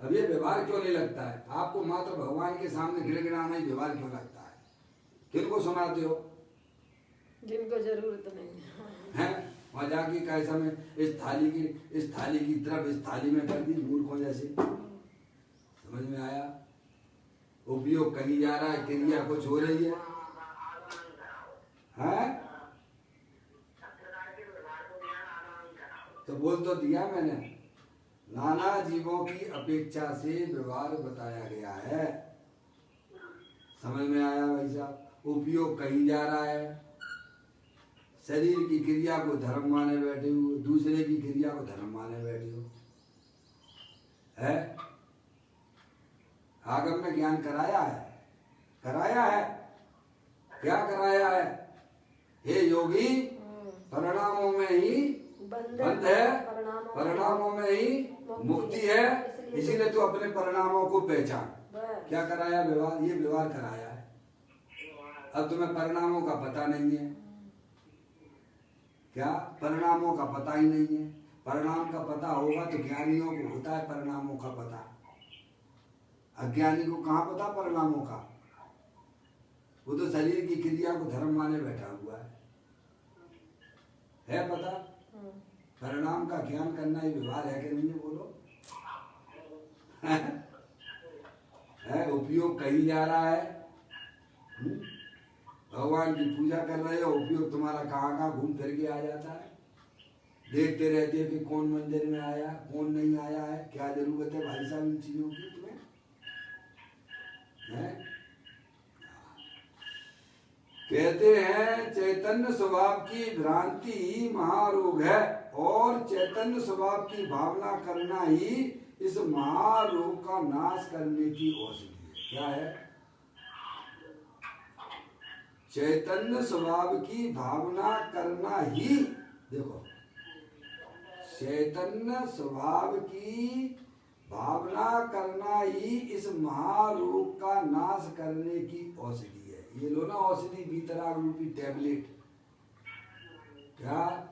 [SPEAKER 1] अब ये व्यवहार क्यों नहीं लगता है आपको? मात्र भगवान के सामने गिड़गिड़ाना ही व्यवहार क्यों लगता है? किनको सुनाते हो?
[SPEAKER 3] जिनको जरूरत नहीं है।
[SPEAKER 1] वहां जाके कैसा में इस थाली की तरफ इस थाली में कर दी मूर्खों जैसे। समझ में आया? उपयोग कहीं जा रहा है, क्रिया कुछ हो रही है, हैं? तो बोल तो दिया मैंने, नाना जीवों की अपेक्षा से व्यवहार बताया गया है। समझ में आया भाई साहब? उपयोग कहीं जा रहा है, शरीर की क्रिया को धर्म माने बैठे हो, दूसरे की क्रिया को धर्म माने बैठे हो, है? आगम में ज्ञान कराया है, कराया है, क्या कराया है? हे योगी, परिणामों में ही बंध है, परिणामों में ही मुक्ति है, इसीलिए तो अपने परिणामों को पहचान। क्या कराया? व्यवहार, ये व्यवहार कराया है। अब तुम्हें परिणामों का पता नहीं है, क्या? परिणामों का पता ही नहीं है। परिणाम का पता होगा तो ज्ञानियों को होता है परिणामों का पता, अज्ञानी को कहाँ पता परिणामों का? वो तो शरीर की क्रिया को धर्म माने बैठा हुआ है पता? परिणाम का ज्ञान करना ही व्यवहार है कि नहीं है? बोलो। है उपयोग कहीं जा रहा है, भगवान की पूजा कर रहे हो, उपयोग तुम्हारा कहाँ कहाँ घूम फिर के आ जाता है। देखते रहते हो कि कौन मंदिर में आया, कौन नहीं आया है। क्या जरूरत है भाई साहब इन चीजों की तुम्हें? कहते हैं चैतन्य स्वभाव की भ्रांति ही महारोग है और चैतन्य स्वभाव की भावना करना ही इस महारोग का नाश करने की औषधि है। क्या है? चैतन्य स्वभाव की भावना करना ही, देखो, चैतन्य स्वभाव की भावना करना ही इस महारोग का नाश करने की औषधि है। ये लो ना औषधि, वीतराग रूपी टैबलेट। क्या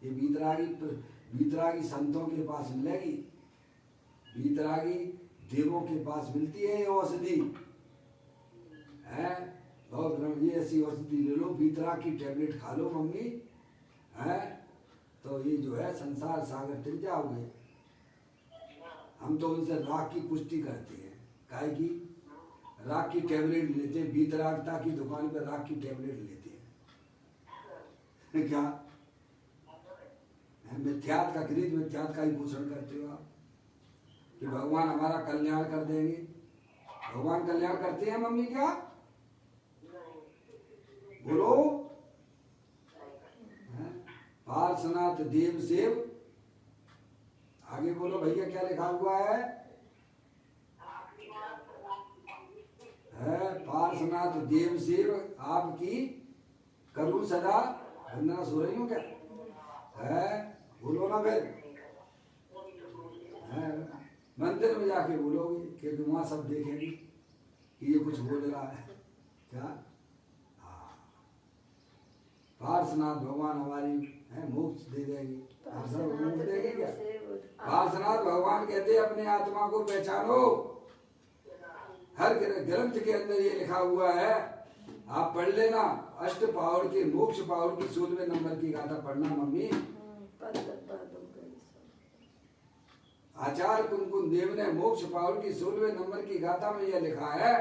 [SPEAKER 1] ये वीतरागी संतों के पास मिलेगी? वीतरागी देवों के पास मिलती है ये औषधि, है? बहुत ये ऐसी औषधि ले लो, वीतराग की टैबलेट खा लो मम्मी, है? तो ये जो है संसार सागर टिक जाओगे। हम तो उनसे राग की पुष्टि करते हैं। काहे की? राग की टैबलेट लेते हैं, वीतरागता की दुकान पर राग की टैबलेट लेते हैं। क्या मिथ्यात का खरीद, मिथ्यात का ही पोषण करते हो आप कि भगवान हमारा कल्याण कर देंगे। भगवान कल्याण करते हैं मम्मी? क्या बोलो? पार्श्वनाथ देव सेव, आगे बोलो भैया क्या लिखा हुआ है? पार्श्वनाथ देव सेव आपकी करूं सदा वंदना। सो रही हूँ क्या? है बोलो ना फिर, मंदिर में जाके बोलोगे क्योंकि वहां सब देखेंगे कि ये कुछ बोल रहा है। क्या? पार्श्वनाथ भगवान हमारी मोक्ष दे देंगे। मोक्ष देंगे क्या? पार्श्वनाथ भगवान कहते अपने आत्मा को पहचानो। हर ग्रंथ के अंदर ये लिखा हुआ है, आप पढ़ लेना। अष्ट पावर के मोक्ष पावर की 16वें नंबर की गाथा पढ़ना मम्मी। आचार्य कुंकुन देव ने मोक्ष पावर की 16वें नंबर की गाथा में यह लिखा है,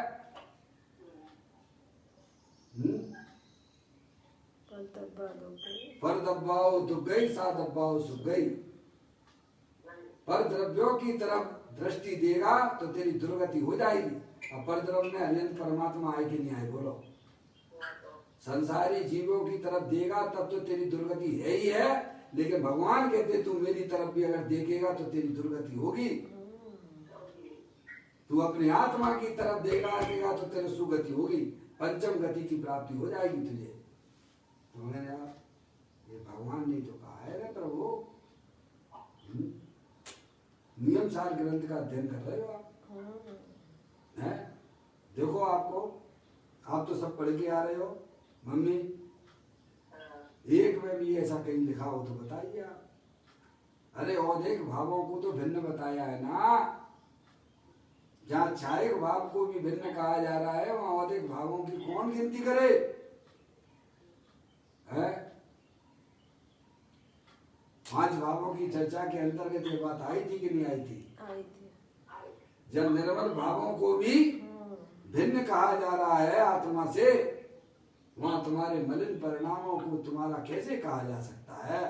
[SPEAKER 1] पर दब्बाओ तो गई, सा दब्बाओ सो गई। पर द्रव्यों की तरफ दृष्टि देगा तो तेरी दुर्गति हो जाएगी। और पर द्रव्य में अनंत परमात्मा आए कि नहीं आए? बोलो। संसारी जीवों की तरफ देगा तब तो तेरी दुर्गति है ही है, लेकिन भगवान कहते तू मेरी तरफ भी अगर देखेगा तो तेरी दुर्गति होगी। तू अपने आत्मा की तरफ देखेगा तो तेरी सुगति होगी, पंचम गति की प्राप्ति हो जाएगी तुझे। तो मैंने ये भगवान ने तो कहा है ना प्रभु। नियम सार ग्रंथ का अध्ययन कर रहे हो आप, हैं? देखो आपको आप तो सब पढ़ के आ रहे हो मम्मी, एक में भी ऐसा कहीं लिखा हो तो बताइए आप। अरे औदेक भावों को तो भिन्न बताया है ना, जहाँ छायक भाव को भी भिन्न कहा जा रहा है वहाँ औदेक भावों की कौन गिनती करे है? 5 भावों की चर्चा के अंतर्गत ये बात आई थी कि नहीं आई थी?
[SPEAKER 3] आई थी।
[SPEAKER 1] जब निर्मल भावों को भी भिन्न कहा जा रहा है आत्मा से, वहां तुम्हारे मलिन परिणामों को तुम्हारा कैसे कहा जा सकता है?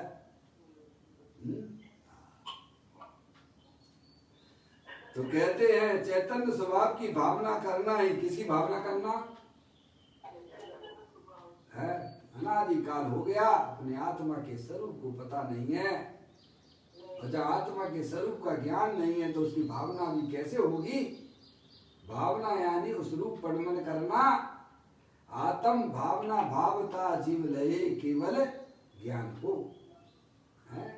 [SPEAKER 1] तो कहते हैं चैतन्य स्वभाव की भावना करना ही, किसी भावना करना है? अनादिकाल हो गया, अपने आत्मा के स्वरूप को पता नहीं है, और जब आत्मा के स्वरूप का ज्ञान नहीं है तो उसकी भावना भी कैसे होगी? भावना यानी उस रूप परिमल करना। आत्म भावना भावता जीव लये केवल ज्ञान को है।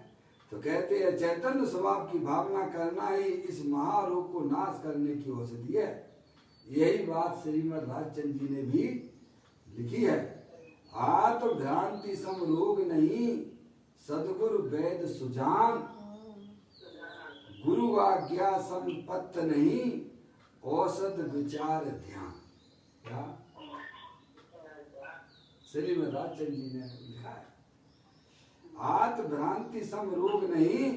[SPEAKER 1] तो कहते हैं चैतन्य स्वभाव की भावना करना ही इस महारोग को नाश करने की औषधि है। यही बात श्रीमद् राजचंद्र जी ने भी लिखी है। आत्म भ्रांति सम रोग नहीं, सदगुरु वैद सुजान, गुरु आज्ञा संपत्त नहीं, औषध विचार ध्यान। क्या श्रीमद् राजचंद्र जी ने लिखा है? आत्म भ्रांति सम रोग नहीं,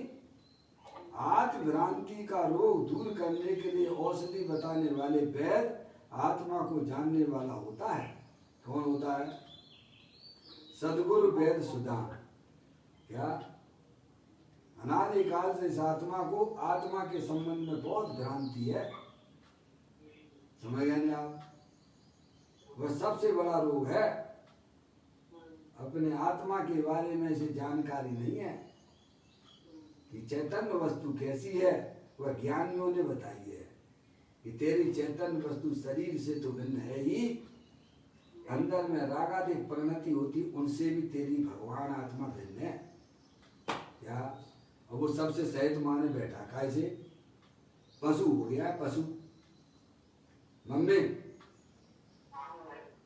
[SPEAKER 1] आत्म भ्रांति का रोग दूर करने के लिए औषधि बताने वाले वैद आत्मा को जानने वाला होता है। कौन होता है? सदगुरु वैद सुदान। क्या अनादिकाल से इस आत्मा को, आत्मा के संबंध में बहुत भ्रांति है, समझ गए नहीं आप? वह सबसे बड़ा रोग है। अपने आत्मा के बारे में इसे जानकारी नहीं है कि चैतन्य वस्तु कैसी है। वह ज्ञानियों ने बताई है कि तेरी चैतन्य वस्तु शरीर से तो भिन्न है ही, अंदर में रागादिक परिणति होती, उनसे भी तेरी भगवान आत्मा भिन्न है। क्या? और वो सबसे सहित माने बैठा, कैसे? पशु हो गया है, पशु मम्मी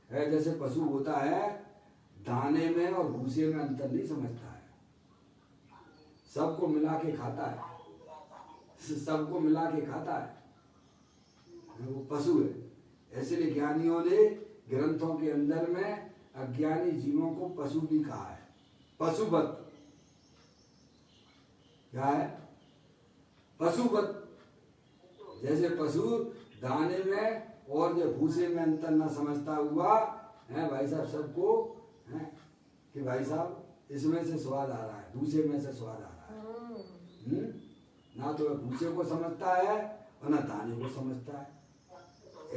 [SPEAKER 1] है, जैसे पशु होता है दाने में और भूसे में अंतर नहीं समझता है, सबको मिला के खाता है, सबको मिला के खाता है, वो पशु है। इसलिए ज्ञानियों ने ग्रंथों के अंदर में अज्ञानी जीवों को पशु भी कहा है, पशुवत। क्या है? पशुवत। जैसे पशु दाने में और जो भूसे में अंतर न समझता हुआ है भाई साहब, सबको है कि भाई साहब इसमें से स्वाद आ रहा है, भूसे में से स्वाद आ रहा है। ना तो भूसे को समझता है और ना दाने को समझता है।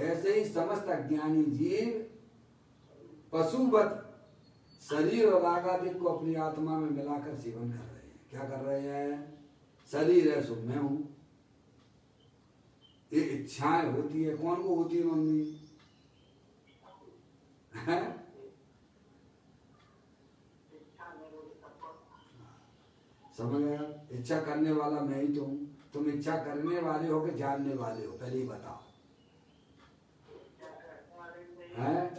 [SPEAKER 1] ऐसे ही समस्त अज्ञानी जीव पशुवत शरीर और रागादिक को अपनी आत्मा में मिलाकर सेवन कर रहे हैं। क्या कर रहे हैं? शरीर है सो मैं हूं, ये इच्छाएं होती है, कौन को होती है मम्मी? है? समझ गए? इच्छा करने वाला मैं ही तो हूं। तुम इच्छा करने वाले हो कि जानने वाले हो? पहले ही बताओ। है?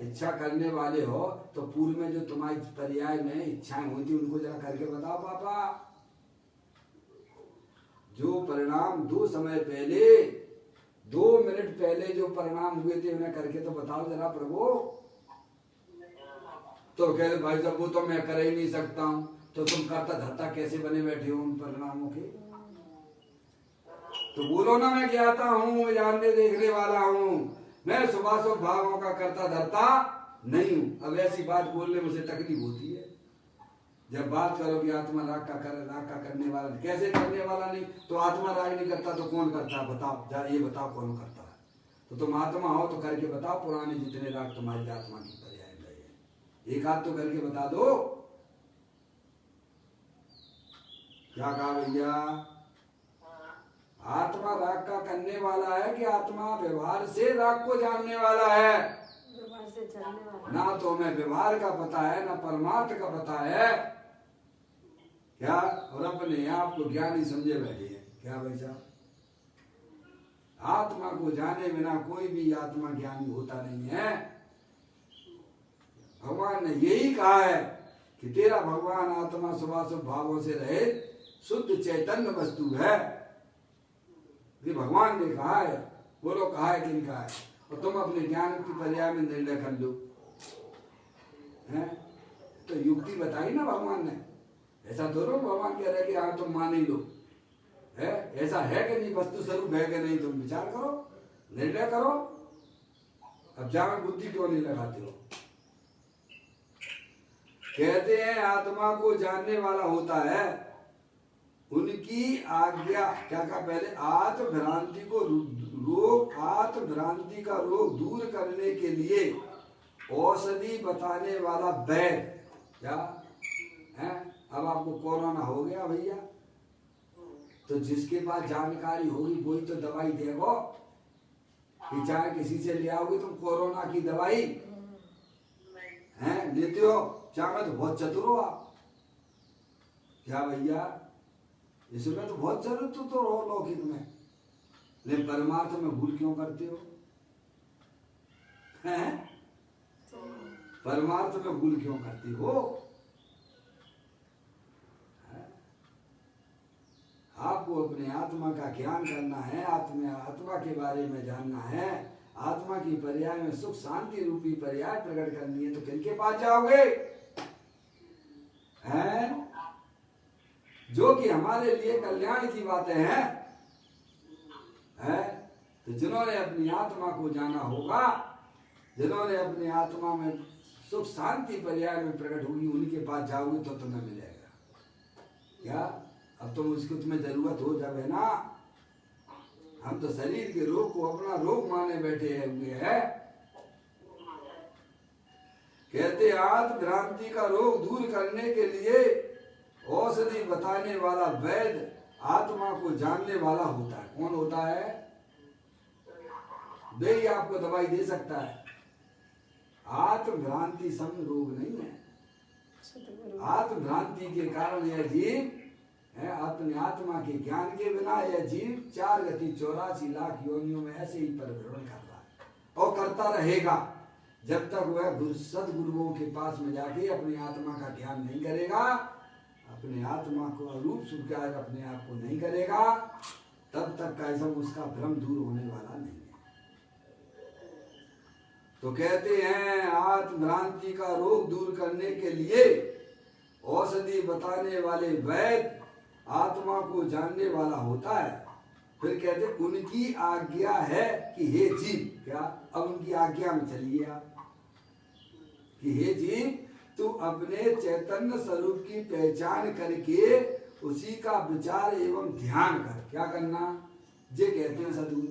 [SPEAKER 1] इच्छा करने वाले हो तो पूर्व में जो तुम्हारी पर्याय में इच्छाएं हुई थी उनको जरा करके बताओ पापा। जो परिणाम 2 समय पहले, 2 मिनट पहले जो परिणाम हुए थे उन्हें करके तो बताओ जरा प्रभु। तो कहते भाई साहब वो तो मैं कर ही नहीं सकता हूं, तो तुम करता धरता कैसे बने बैठे हो उन परिणामों के? तो बोलो ना मैं ज्ञाता हूं, मैं जानने देखने वाला हूं, मैं शुभाशुभ भावों का करता धरता नहीं हूं। अब ऐसी बात बोलने में मुझे तकलीफ होती है। जब बात करो कि आत्मा राग का करने वाला, कैसे करने वाला नहीं? तो आत्मा राग नहीं करता तो कौन करता है? बताओ जा, ये बताओ कौन करता है? तो तुम आत्मा हो तो करके बताओ पुराने जितने राग तुम्हारी आत्मा की पर्याय रहे, एक हाथ तो करके बता दो। क्या कहा भैया? आत्मा राग का करने वाला है कि आत्मा व्यवहार से राग को जानने वाला है?
[SPEAKER 3] व्यवहार से जानने वाला। ना
[SPEAKER 1] तो हमें व्यवहार का पता है ना परमार्थ का पता है। क्या? और अपने आप को ज्ञानी समझे बैठे हैं। क्या भाई साहब? आत्मा को जाने बिना कोई भी आत्मा ज्ञानी होता नहीं है। भगवान ने यही कहा है कि तेरा भगवान आत्मा शुभाशुभ भावों से रहे शुद्ध चैतन्य वस्तु है। ये भगवान ने कहा है। बोलो कहा है कि नहीं कहा है? और तुम अपने ज्ञान की पर्याय में निर्णय कर लो हैं? तो युक्ति बताई ना भगवान ने। ऐसा थोड़ा भगवान कह रहे कि हाँ तुम मान ही लो है। ऐसा है कि नहीं, वस्तु स्वरूप है कि नहीं, तुम विचार करो, निर्णय करो। अब जान बुद्धि क्यों नहीं लगाते हो? कहते हैं आत्मा को जानने वाला होता है उनकी आज्ञा। क्या कहा पहले? आत्मभ्रांति को रोग, आत्मभ्रांति का रोग दूर करने के लिए औषधि बताने वाला वैद्य। क्या है? अब आपको कोरोना हो गया भैया, तो जिसके पास जानकारी होगी वही तो दवाई देगा। कि चाहे किसी से ले आओगे तुम कोरोना की दवाई हैं, लेते हो? चाहे तो बहुत चतुर हो आप। क्या भैया, इसमें तो बहुत जरूरत तो हो लौकिक में, लेकिन परमार्थ में भूल क्यों करते हो? हैं? परमार्थ में भूल क्यों करते हो? आपको अपने आत्मा का ज्ञान करना है, आत्मा के बारे में जानना है, आत्मा की पर्याय में सुख शांति रूपी पर्याय प्रकट करनी है, तो किनके पास जाओगे? हैं? जो कि हमारे लिए कल्याण की बातें हैं, तो जिन्होंने अपनी आत्मा को जाना होगा, जिन्होंने अपनी आत्मा में सुख शांति पर्याय में प्रकट होगी, उनके पास जाओगे तो तुम्हें मिलेगा। क्या अब तुम उसकी तुम्हें जरूरत हो जाए ना? हम तो शरीर के रोग को अपना रोग माने बैठे हुए हैं। कहते आत्मभ्रांति का रोग दूर करने के लिए औषधि बताने वाला वैद्य आत्मा को जानने वाला होता है। कौन होता है? वे ही आपको दवाई दे सकता है। आत्मभ्रांति सम रोग नहीं है। आत्मभ्रांति के कारण यह जीव है, अपने आत्मा के ज्ञान के बिना यह जीव 4 गति 84 लाख योनियों में ऐसे ही परिभ्रमण कर रहा है और करता रहेगा जब तक वह सदगुरुओं के पास में जाके अपनी आत्मा का ज्ञान नहीं करेगा, अपने आत्मा को अरूप स्वीकार अपने आप को नहीं करेगा, तब तक कैसा उसका भ्रम दूर होने वाला नहीं है। तो कहते हैं आत्मभ्रांति का रोग दूर करने के लिए औषधि बताने वाले वैद्य आत्मा को जानने वाला होता है। फिर कहते उनकी आज्ञा है कि हे जीव, क्या अब उनकी आज्ञा में चलिए आप कि हे जीव तू अपने चैतन्य स्वरूप की पहचान करके उसी का विचार एवं ध्यान कर। क्या करना? ये कहते हैं सदगुरु।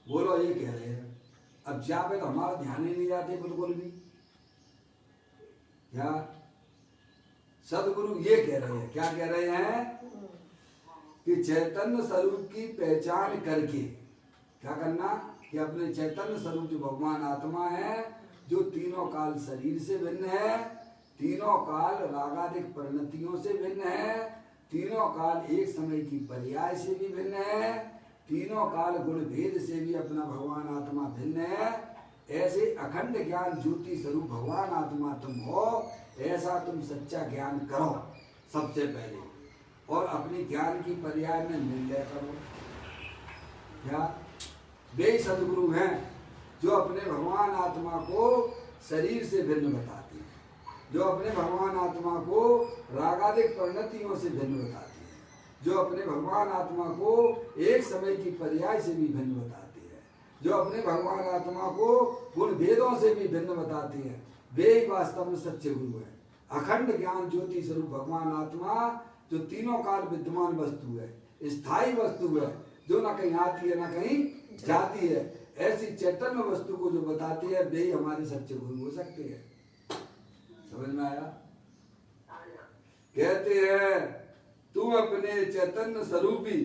[SPEAKER 1] बोलो ये कह रहे हैं। अब जहाँ पे तो हमारा ध्यान ही नहीं जाते बिल्कुल भी। क्या सदगुरु ये कह रहे हैं? क्या कह रहे हैं? कि चैतन्य स्वरूप की पहचान करके क्या करना? कि अपने चैतन्य स्वरूप जो भगवान आत्मा है, जो तीनों काल शरीर से भिन्न है, तीनों काल रागादिक परिणतियों से भिन्न है, तीनों काल एक समय की पर्याय से भी भिन्न है, तीनों काल गुण भेद से भी अपना भगवान आत्मा भिन्न है। ऐसे अखंड ज्ञान ज्योति स्वरूप भगवान आत्मा तुम हो, ऐसा तुम सच्चा ज्ञान करो सबसे पहले, और अपनी ज्ञान की पर्याय में निर्णय करो। क्या वे सदगुरु हैं जो अपने भगवान आत्मा को शरीर से भिन्न बताती है, जो अपने भगवान आत्मा को रागादिक परिणतियों से भिन्न बताती है, जो अपने भगवान आत्मा को एक समय की पर्याय से भी भिन्न बताती है, जो अपने भगवान आत्मा को गुण भेदों से भी भिन्न बताती है। वे ही वास्तव में सच्चे गुरु है। अखंड ज्ञान ज्योति स्वरूप भगवान आत्मा जो तीनों काल विद्यमान वस्तु है, स्थायी वस्तु है, जो ना कहीं आती है ना कहीं जाती है, ऐसी चैतन्य वस्तु को जो बताती है, वे ही हमारे सच्चे गुरु हो सकते हैं। समझ में आया? कहते हैं तू अपने चैतन्य स्वरूपी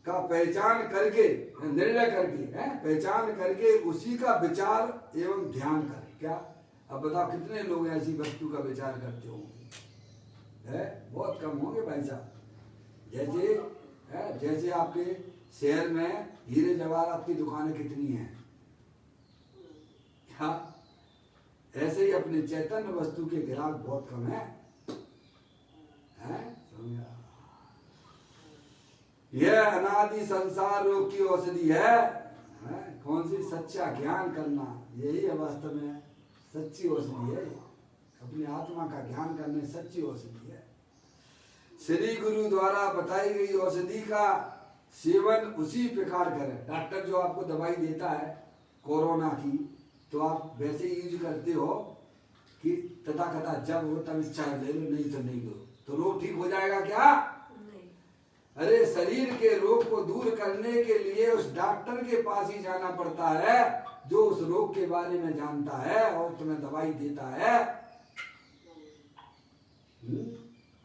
[SPEAKER 1] का पहचान करके, निर्णय करके, पहचान करके उसी का विचार एवं ध्यान कर। क्या अब बताओ कितने लोग ऐसी वस्तु का विचार करते होंगे? बहुत कम होंगे भाई साहब। जैसे जैसे आपके शहर में हीरे जवाहरात की दुकानें कितनी हैं? क्या ऐसे ही अपने चैतन्य वस्तु के ग्राहक बहुत कम है, समझा? यह अनादि संसार रोग की औषधि है। कौन सी? सच्चा ज्ञान करना, यही है वास्तव में सच्ची औषधि है। अपनी आत्मा का ज्ञान करने सच्ची औषधि है। श्री गुरु द्वारा बताई गई औषधि का सेवन उसी प्रकार करें। डॉक्टर जो आपको दवाई देता है कोरोना की, तो आप वैसे ही यूज करते हो कि तथाकथा जब हो तब इच्छा ले लो, नहीं तो नहीं लो, तो रोग ठीक हो जाएगा क्या?
[SPEAKER 3] नहीं।
[SPEAKER 1] अरे शरीर के रोग को दूर करने के लिए उस डॉक्टर के पास ही जाना पड़ता है जो उस रोग के बारे में जानता है और तुम्हें दवाई देता है।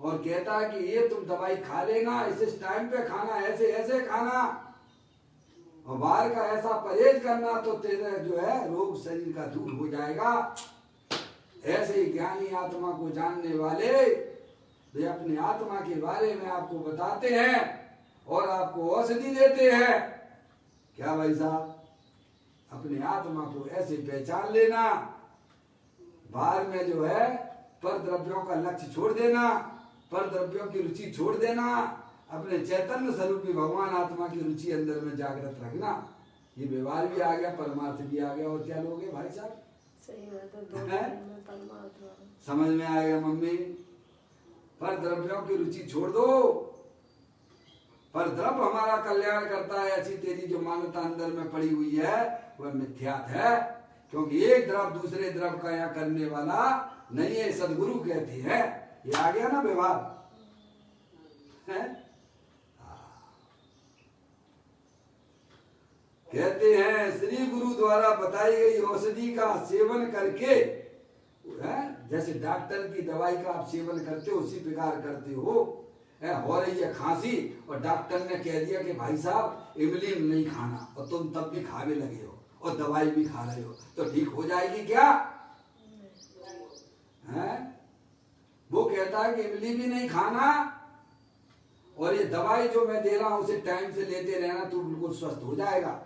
[SPEAKER 1] और कहता है कि ये तुम दवाई खा लेना, इस टाइम पे खाना, ऐसे ऐसे खाना, और बाहर का ऐसा परहेज करना, तो तेरा जो है रोग शरीर का दूर हो जाएगा। ऐसे ही ज्ञानी आत्मा को जानने वाले वे अपने आत्मा के बारे में आपको बताते हैं और आपको औषधि देते हैं। क्या भाई साहब? अपने आत्मा को ऐसे पहचान लेना, बाहर में जो है पर द्रव्यों का लक्ष्य छोड़ देना, पर द्रव्यों की रुचि छोड़ देना, अपने चैतन्य स्वरूपी भगवान आत्मा की रुचि अंदर में जागृत रखना। ये व्यवहार भी आ गया, परमार्थ भी आ गया, और क्या लोगे भाई साहब?
[SPEAKER 3] सही बात है, दो में परमात्मा।
[SPEAKER 1] समझ में आ गया मम्मी? पर द्रव्यों की रुचि छोड़ दो। पर द्रव्य हमारा कल्याण करता है, ऐसी तेरी जो मान्यता अंदर में पड़ी हुई है वह मिथ्यात है, क्योंकि एक द्रव्य दूसरे द्रव्य का यहाँ करने वाला नहीं है, सदगुरु कहते हैं। ये आ गया ना व्यवहार है? कहते हैं श्री गुरु द्वारा बताई गई औषधि का सेवन करके, जैसे डॉक्टर की दवाई का आप सेवन करते हो उसी प्रकार करते हो रही है खांसी और डॉक्टर ने कह दिया कि भाई साहब इमली नहीं खाना, और तुम तब भी खाने लगे हो और दवाई भी खा रहे हो, तो ठीक हो जाएगी क्या? वो कहता है कि इमली भी नहीं खाना और ये दवाई जो मैं दे रहा हूं उसे टाइम से लेते रहना, तू बिल्कुल स्वस्थ हो जाएगा।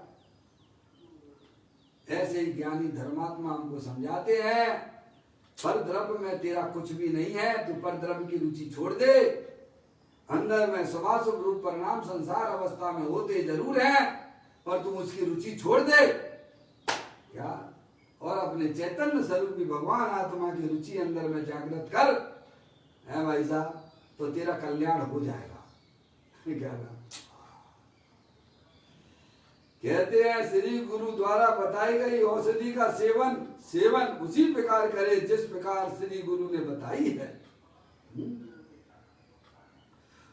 [SPEAKER 1] ऐसे ही ज्ञानी धर्मात्मा हमको समझाते हैं, पर द्रव्य में तेरा कुछ भी नहीं है, तू पर द्रव्य की रुचि छोड़ दे। अंदर में शुभाशुभ रूप परिणाम संसार अवस्था में होते जरूर हैं, पर तुम उसकी रुचि छोड़ दे क्या, और अपने चैतन्य स्वरूपी भगवान आत्मा की रुचि अंदर में जागृत कर, है भाई साहब, तो तेरा कल्याण हो जाएगा। क्या कहते हैं श्री गुरु द्वारा बताई गई औषधि का सेवन उसी प्रकार करे जिस प्रकार श्री गुरु ने बताई है,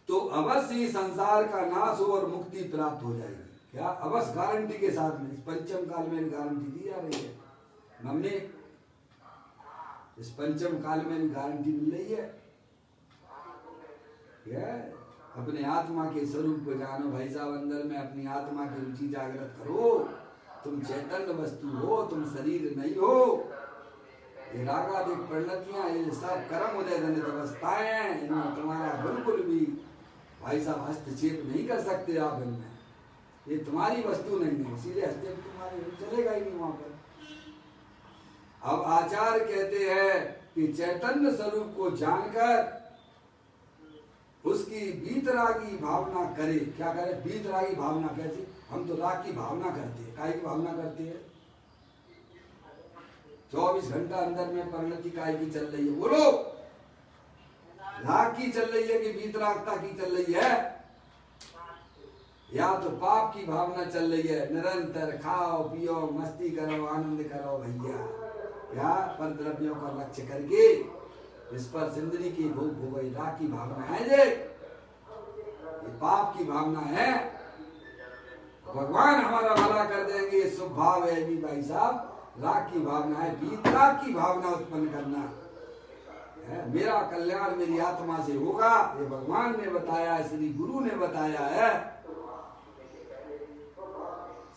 [SPEAKER 1] तो अवश्य ही संसार का नाश हो और मुक्ति प्राप्त हो जाएगी। क्या? अवश्य, गारंटी के साथ में। इस पंचम काल में गारंटी दी जा रही है मम्मी, इस पंचम काल में भी गारंटी मिल रही है। क्या? अपने आत्मा के स्वरूप को जानो भाई साहब, अंदर में अपनी आत्मा की रुचि जागृत करो। तुम चैतन्य वस्तु हो, तुम शरीर नहीं हो। ये रागादिक परिणतियां, ये सब कर्म उदय जनित अवस्थाएं हैं, इनमें तुम्हारा बिल्कुल भी भाई साहब हस्तक्षेप नहीं कर सकते आप इनमें। ये तुम्हारी वस्तु नहीं है, इसीलिए हस्तक्षेप तुम्हारे चलेगा ही नहीं वहां पर। अब आचार्य कहते हैं कि चैतन्य स्वरूप को जानकर उसकी बीतरागी भावना करे। क्या करे? बीतरागी भावना। कैसे? हम तो राग की भावना करते हैं। काय की भावना करते हैं? 24 घंटा अंदर में परिणति काय की चल रही है? बोलो, राग की चल रही है कि बीतरागता की चल रही है? या तो पाप की भावना चल रही है, निरंतर खाओ पियो मस्ती करो आनंद करो भैया, क्या पर द्रव्यों का लक्ष्य करके इस पर सिंदरी की भोग भोगई, राग की भावना है। ये पाप की भावना है। भगवान हमारा भला कर देंगे, ये शुभ भाव है भी भाई साहब। राग की भावना है, बीतराग की भावना उत्पन्न करना है। मेरा कल्याण मेरी आत्मा से होगा, ये भगवान ने बताया, श्री गुरु ने बताया है।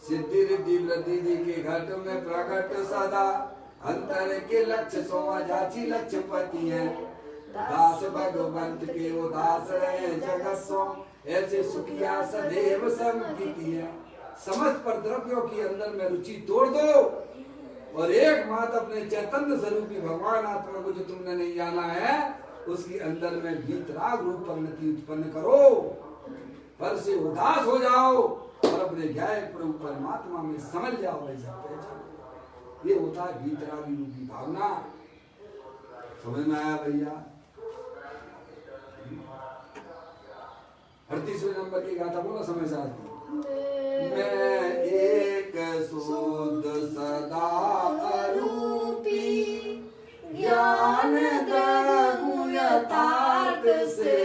[SPEAKER 1] सिद्धि रिद्धि वृद्धि के घट में प्रकट सदा, अंतर के लक्ष्य सोवा जाची लक्ष्य पति है। दास भगवंत के उदास रहे जगत सो, ऐसे सुखिया सदैव संकीर्तिया। समस्त पर द्रव्यों के अंदर में रुचि तोड़ दो और एकमात्र अपने चैतन्य स्वरूपी भगवान आत्मा को जो तुमने नहीं जाना है उसके अंदर में वीतराग रूप परिणति उत्पन्न करो, पर से उदास हो जाओ और अपने ज्ञान प्रभु परमात्मा में समझ जाओ। ऐसा पहचान, ये होता है वीतरागी रूपी भावना। समझ में आया भैया? 38वें नंबर की गाथा बोला समय साथ की। मैं एक शुद्ध सदा अरूपी ज्ञान द्रव्य यथार्थ से,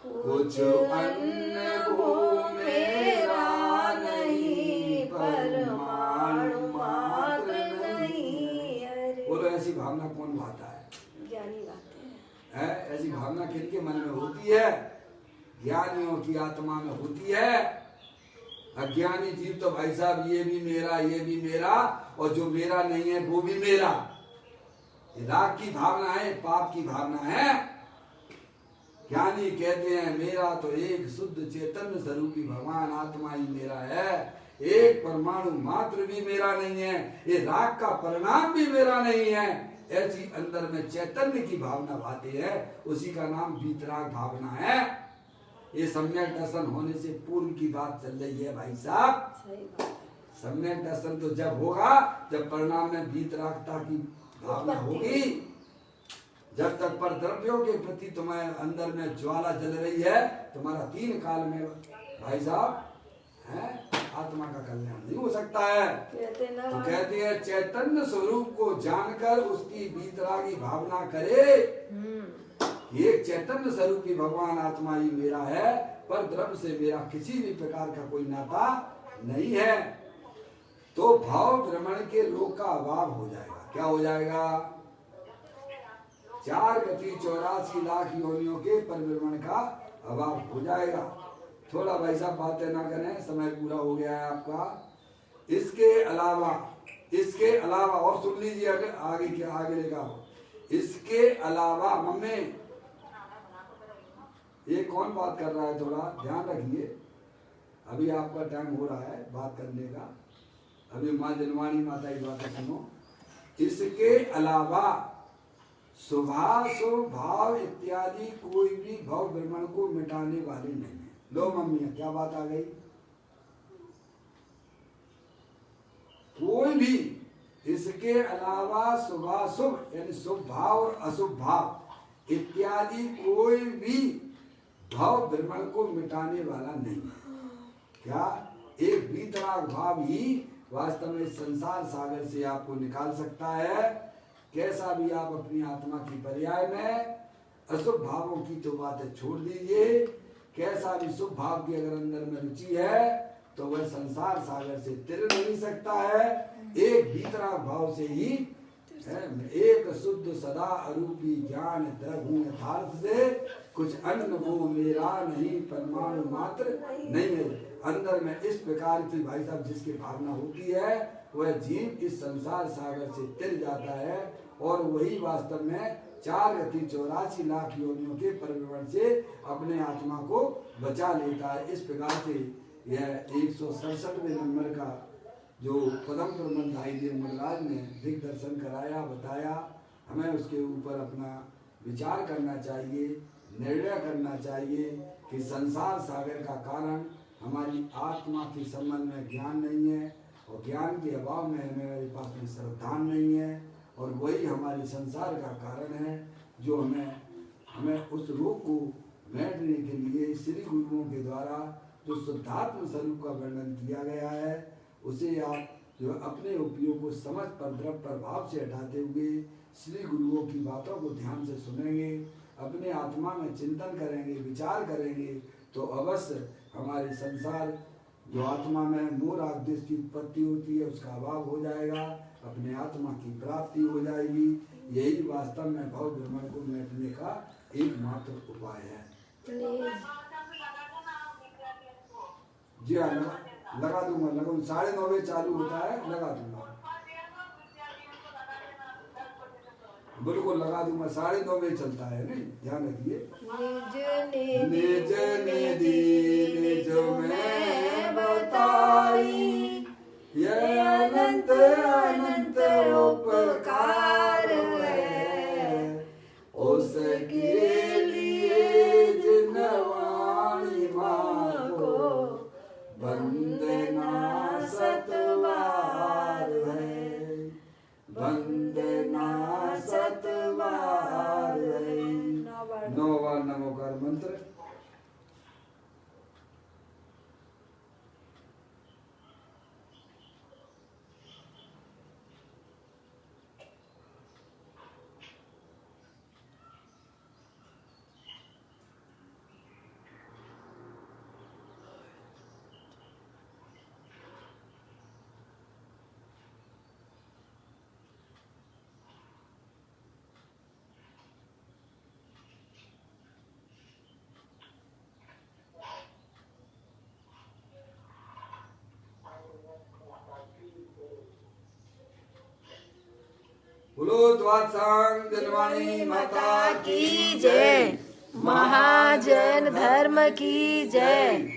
[SPEAKER 1] कुछ अन्य वो मेरा नहीं परमाणु मात्र नहीं। बोलो ऐसी भावना कौन भाता है?
[SPEAKER 3] ज्ञानी बातें
[SPEAKER 1] है। ऐसी भावना किनके मन में होती है? ज्ञानियों की आत्मा में होती है। अज्ञानी जीव तो भाई साहब ये भी मेरा और जो मेरा नहीं है वो भी मेरा, ये राग की भावना है, पाप की भावना है। ज्ञानी कहते हैं मेरा तो एक शुद्ध चैतन्य स्वरूपी भगवान आत्मा ही मेरा है, एक परमाणु मात्र भी मेरा नहीं है, ये राग का परिणाम भी मेरा नहीं है। ऐसी अंदर में चैतन्य की भावना भाती है, उसी का नाम वीतराग भावना है। ये सम्यक दर्शन होने से पूर्व की बात चल रही है भाई साहब। सम्यक दर्शन तो जब होगा जब परिणाम में वीतरागता की भावना होगी। जब तक पर द्रव्यों के प्रति तुम्हारे अंदर में ज्वाला जल रही है, तुम्हारा 3 काल में भाई साहब है आत्मा का कल्याण नहीं हो सकता है। तो कहते हैं चैतन्य स्वरूप को जानकर उसकी वीतरागी भावना करे। ये चैतन्य स्वरूपी भगवान आत्मा ही मेरा है, पर द्रव्य से मेरा किसी भी प्रकार का कोई नाता नहीं है। तो भाव भ्रमण के लोक का अभाव हो जाएगा। क्या हो जाएगा? 4 गति 84 लाख योनियों के परिभ्रमण का अभाव हो जाएगा। थोड़ा भाई साहब बातें ना करें, समय पूरा हो गया है आपका। इसके अलावा और सुन लीजिए, अगर आगे लिखा हो, इसके अलावा मम्मी ये कौन बात कर रहा है? थोड़ा ध्यान रखिए, अभी आपका टाइम हो रहा है बात करने का। अभी माँ जलवाणी माता की बातें सुनो। इसके अलावा भाव इत्यादि कोई भी भाव भ्रमण को मिटाने वाले नहीं है। लो मम्मी क्या बात आ गई? कोई भी इसके अलावा शुभाशुभ यानी शुभ भाव और अशुभ भाव इत्यादि कोई भी भाव भ्रमण को मिटाने वाला नहीं है। क्या? एक वीतराग भाव ही वास्तव में संसार सागर से आपको निकाल सकता है। कैसा भी आप अपनी आत्मा की पर्याय में अशुभ भावों की तो बातें छोड़ दीजिए, कैसा भी शुभ भाव की अगर अंदर में रुचि है तो वह संसार सागर से तिर नहीं सकता है। एक वीतराग भाव से ही एक शुद्ध सदा अरूपी ज्ञान द्रव्य यथार्थ से, कुछ अन्य वो मेरा नहीं परमाणु मात्र नहीं है। अंदर में इस प्रकार की भाई साहब जिसकी भावना होती है वह जीव इस संसार सागर से तिर जाता है और वही वास्तव में 4 गति 84 लाख योनियों के परिभ्रमण से अपने आत्मा को बचा लेता है। इस प्रकार से यह 167वें नंबर का जो पदम प्रबंधाई देव महाराज ने दिग्दर्शन कराया, बताया, हमें उसके ऊपर अपना विचार करना चाहिए, निर्णय करना चाहिए कि संसार सागर का कारण हमारी आत्मा के संबंध में ज्ञान नहीं है और ज्ञान के अभाव में हमारे पास में श्रद्धा नहीं है और वही हमारे संसार का कारण है जो हमें उस रोग को मिटाने के लिए श्री गुरुओं के द्वारा जो शुद्धात्म स्वरूप का वर्णन किया गया है उसे आप जो अपने उपयोग को समझ पर द्रव्य प्रभाव से हटाते हुए श्री गुरुओं की बातों को ध्यान से सुनेंगे, अपने आत्मा में चिंतन करेंगे, विचार करेंगे तो अवश्य हमारे संसार जो आत्मा में मोह राग द्वेष की उत्पत्ति होती है उसका अभाव हो जाएगा, अपने आत्मा की प्राप्ति हो जाएगी। यही वास्तव में भव भ्रमण को मिटाने का एकमात्र उपाय है। जी हाँ, लगा दूंगा 9:30 चालू होता है, लगा दूंगा। बिल्कुल लगा दूंगा, 9:30 बजे चलता है नहीं, ध्यान रखिए।
[SPEAKER 3] निज
[SPEAKER 1] निज निधि निज में बताई, ये अनंत अनंत उपकार है, उसके लिए जिनवाणी माँ को वंदना सतबार है, वंदना सतबार है। 9 बार नमोकार मंत्र। बोलो द्वादशांग जनवाणी माता की जय,
[SPEAKER 3] महाजन धर्म की जय।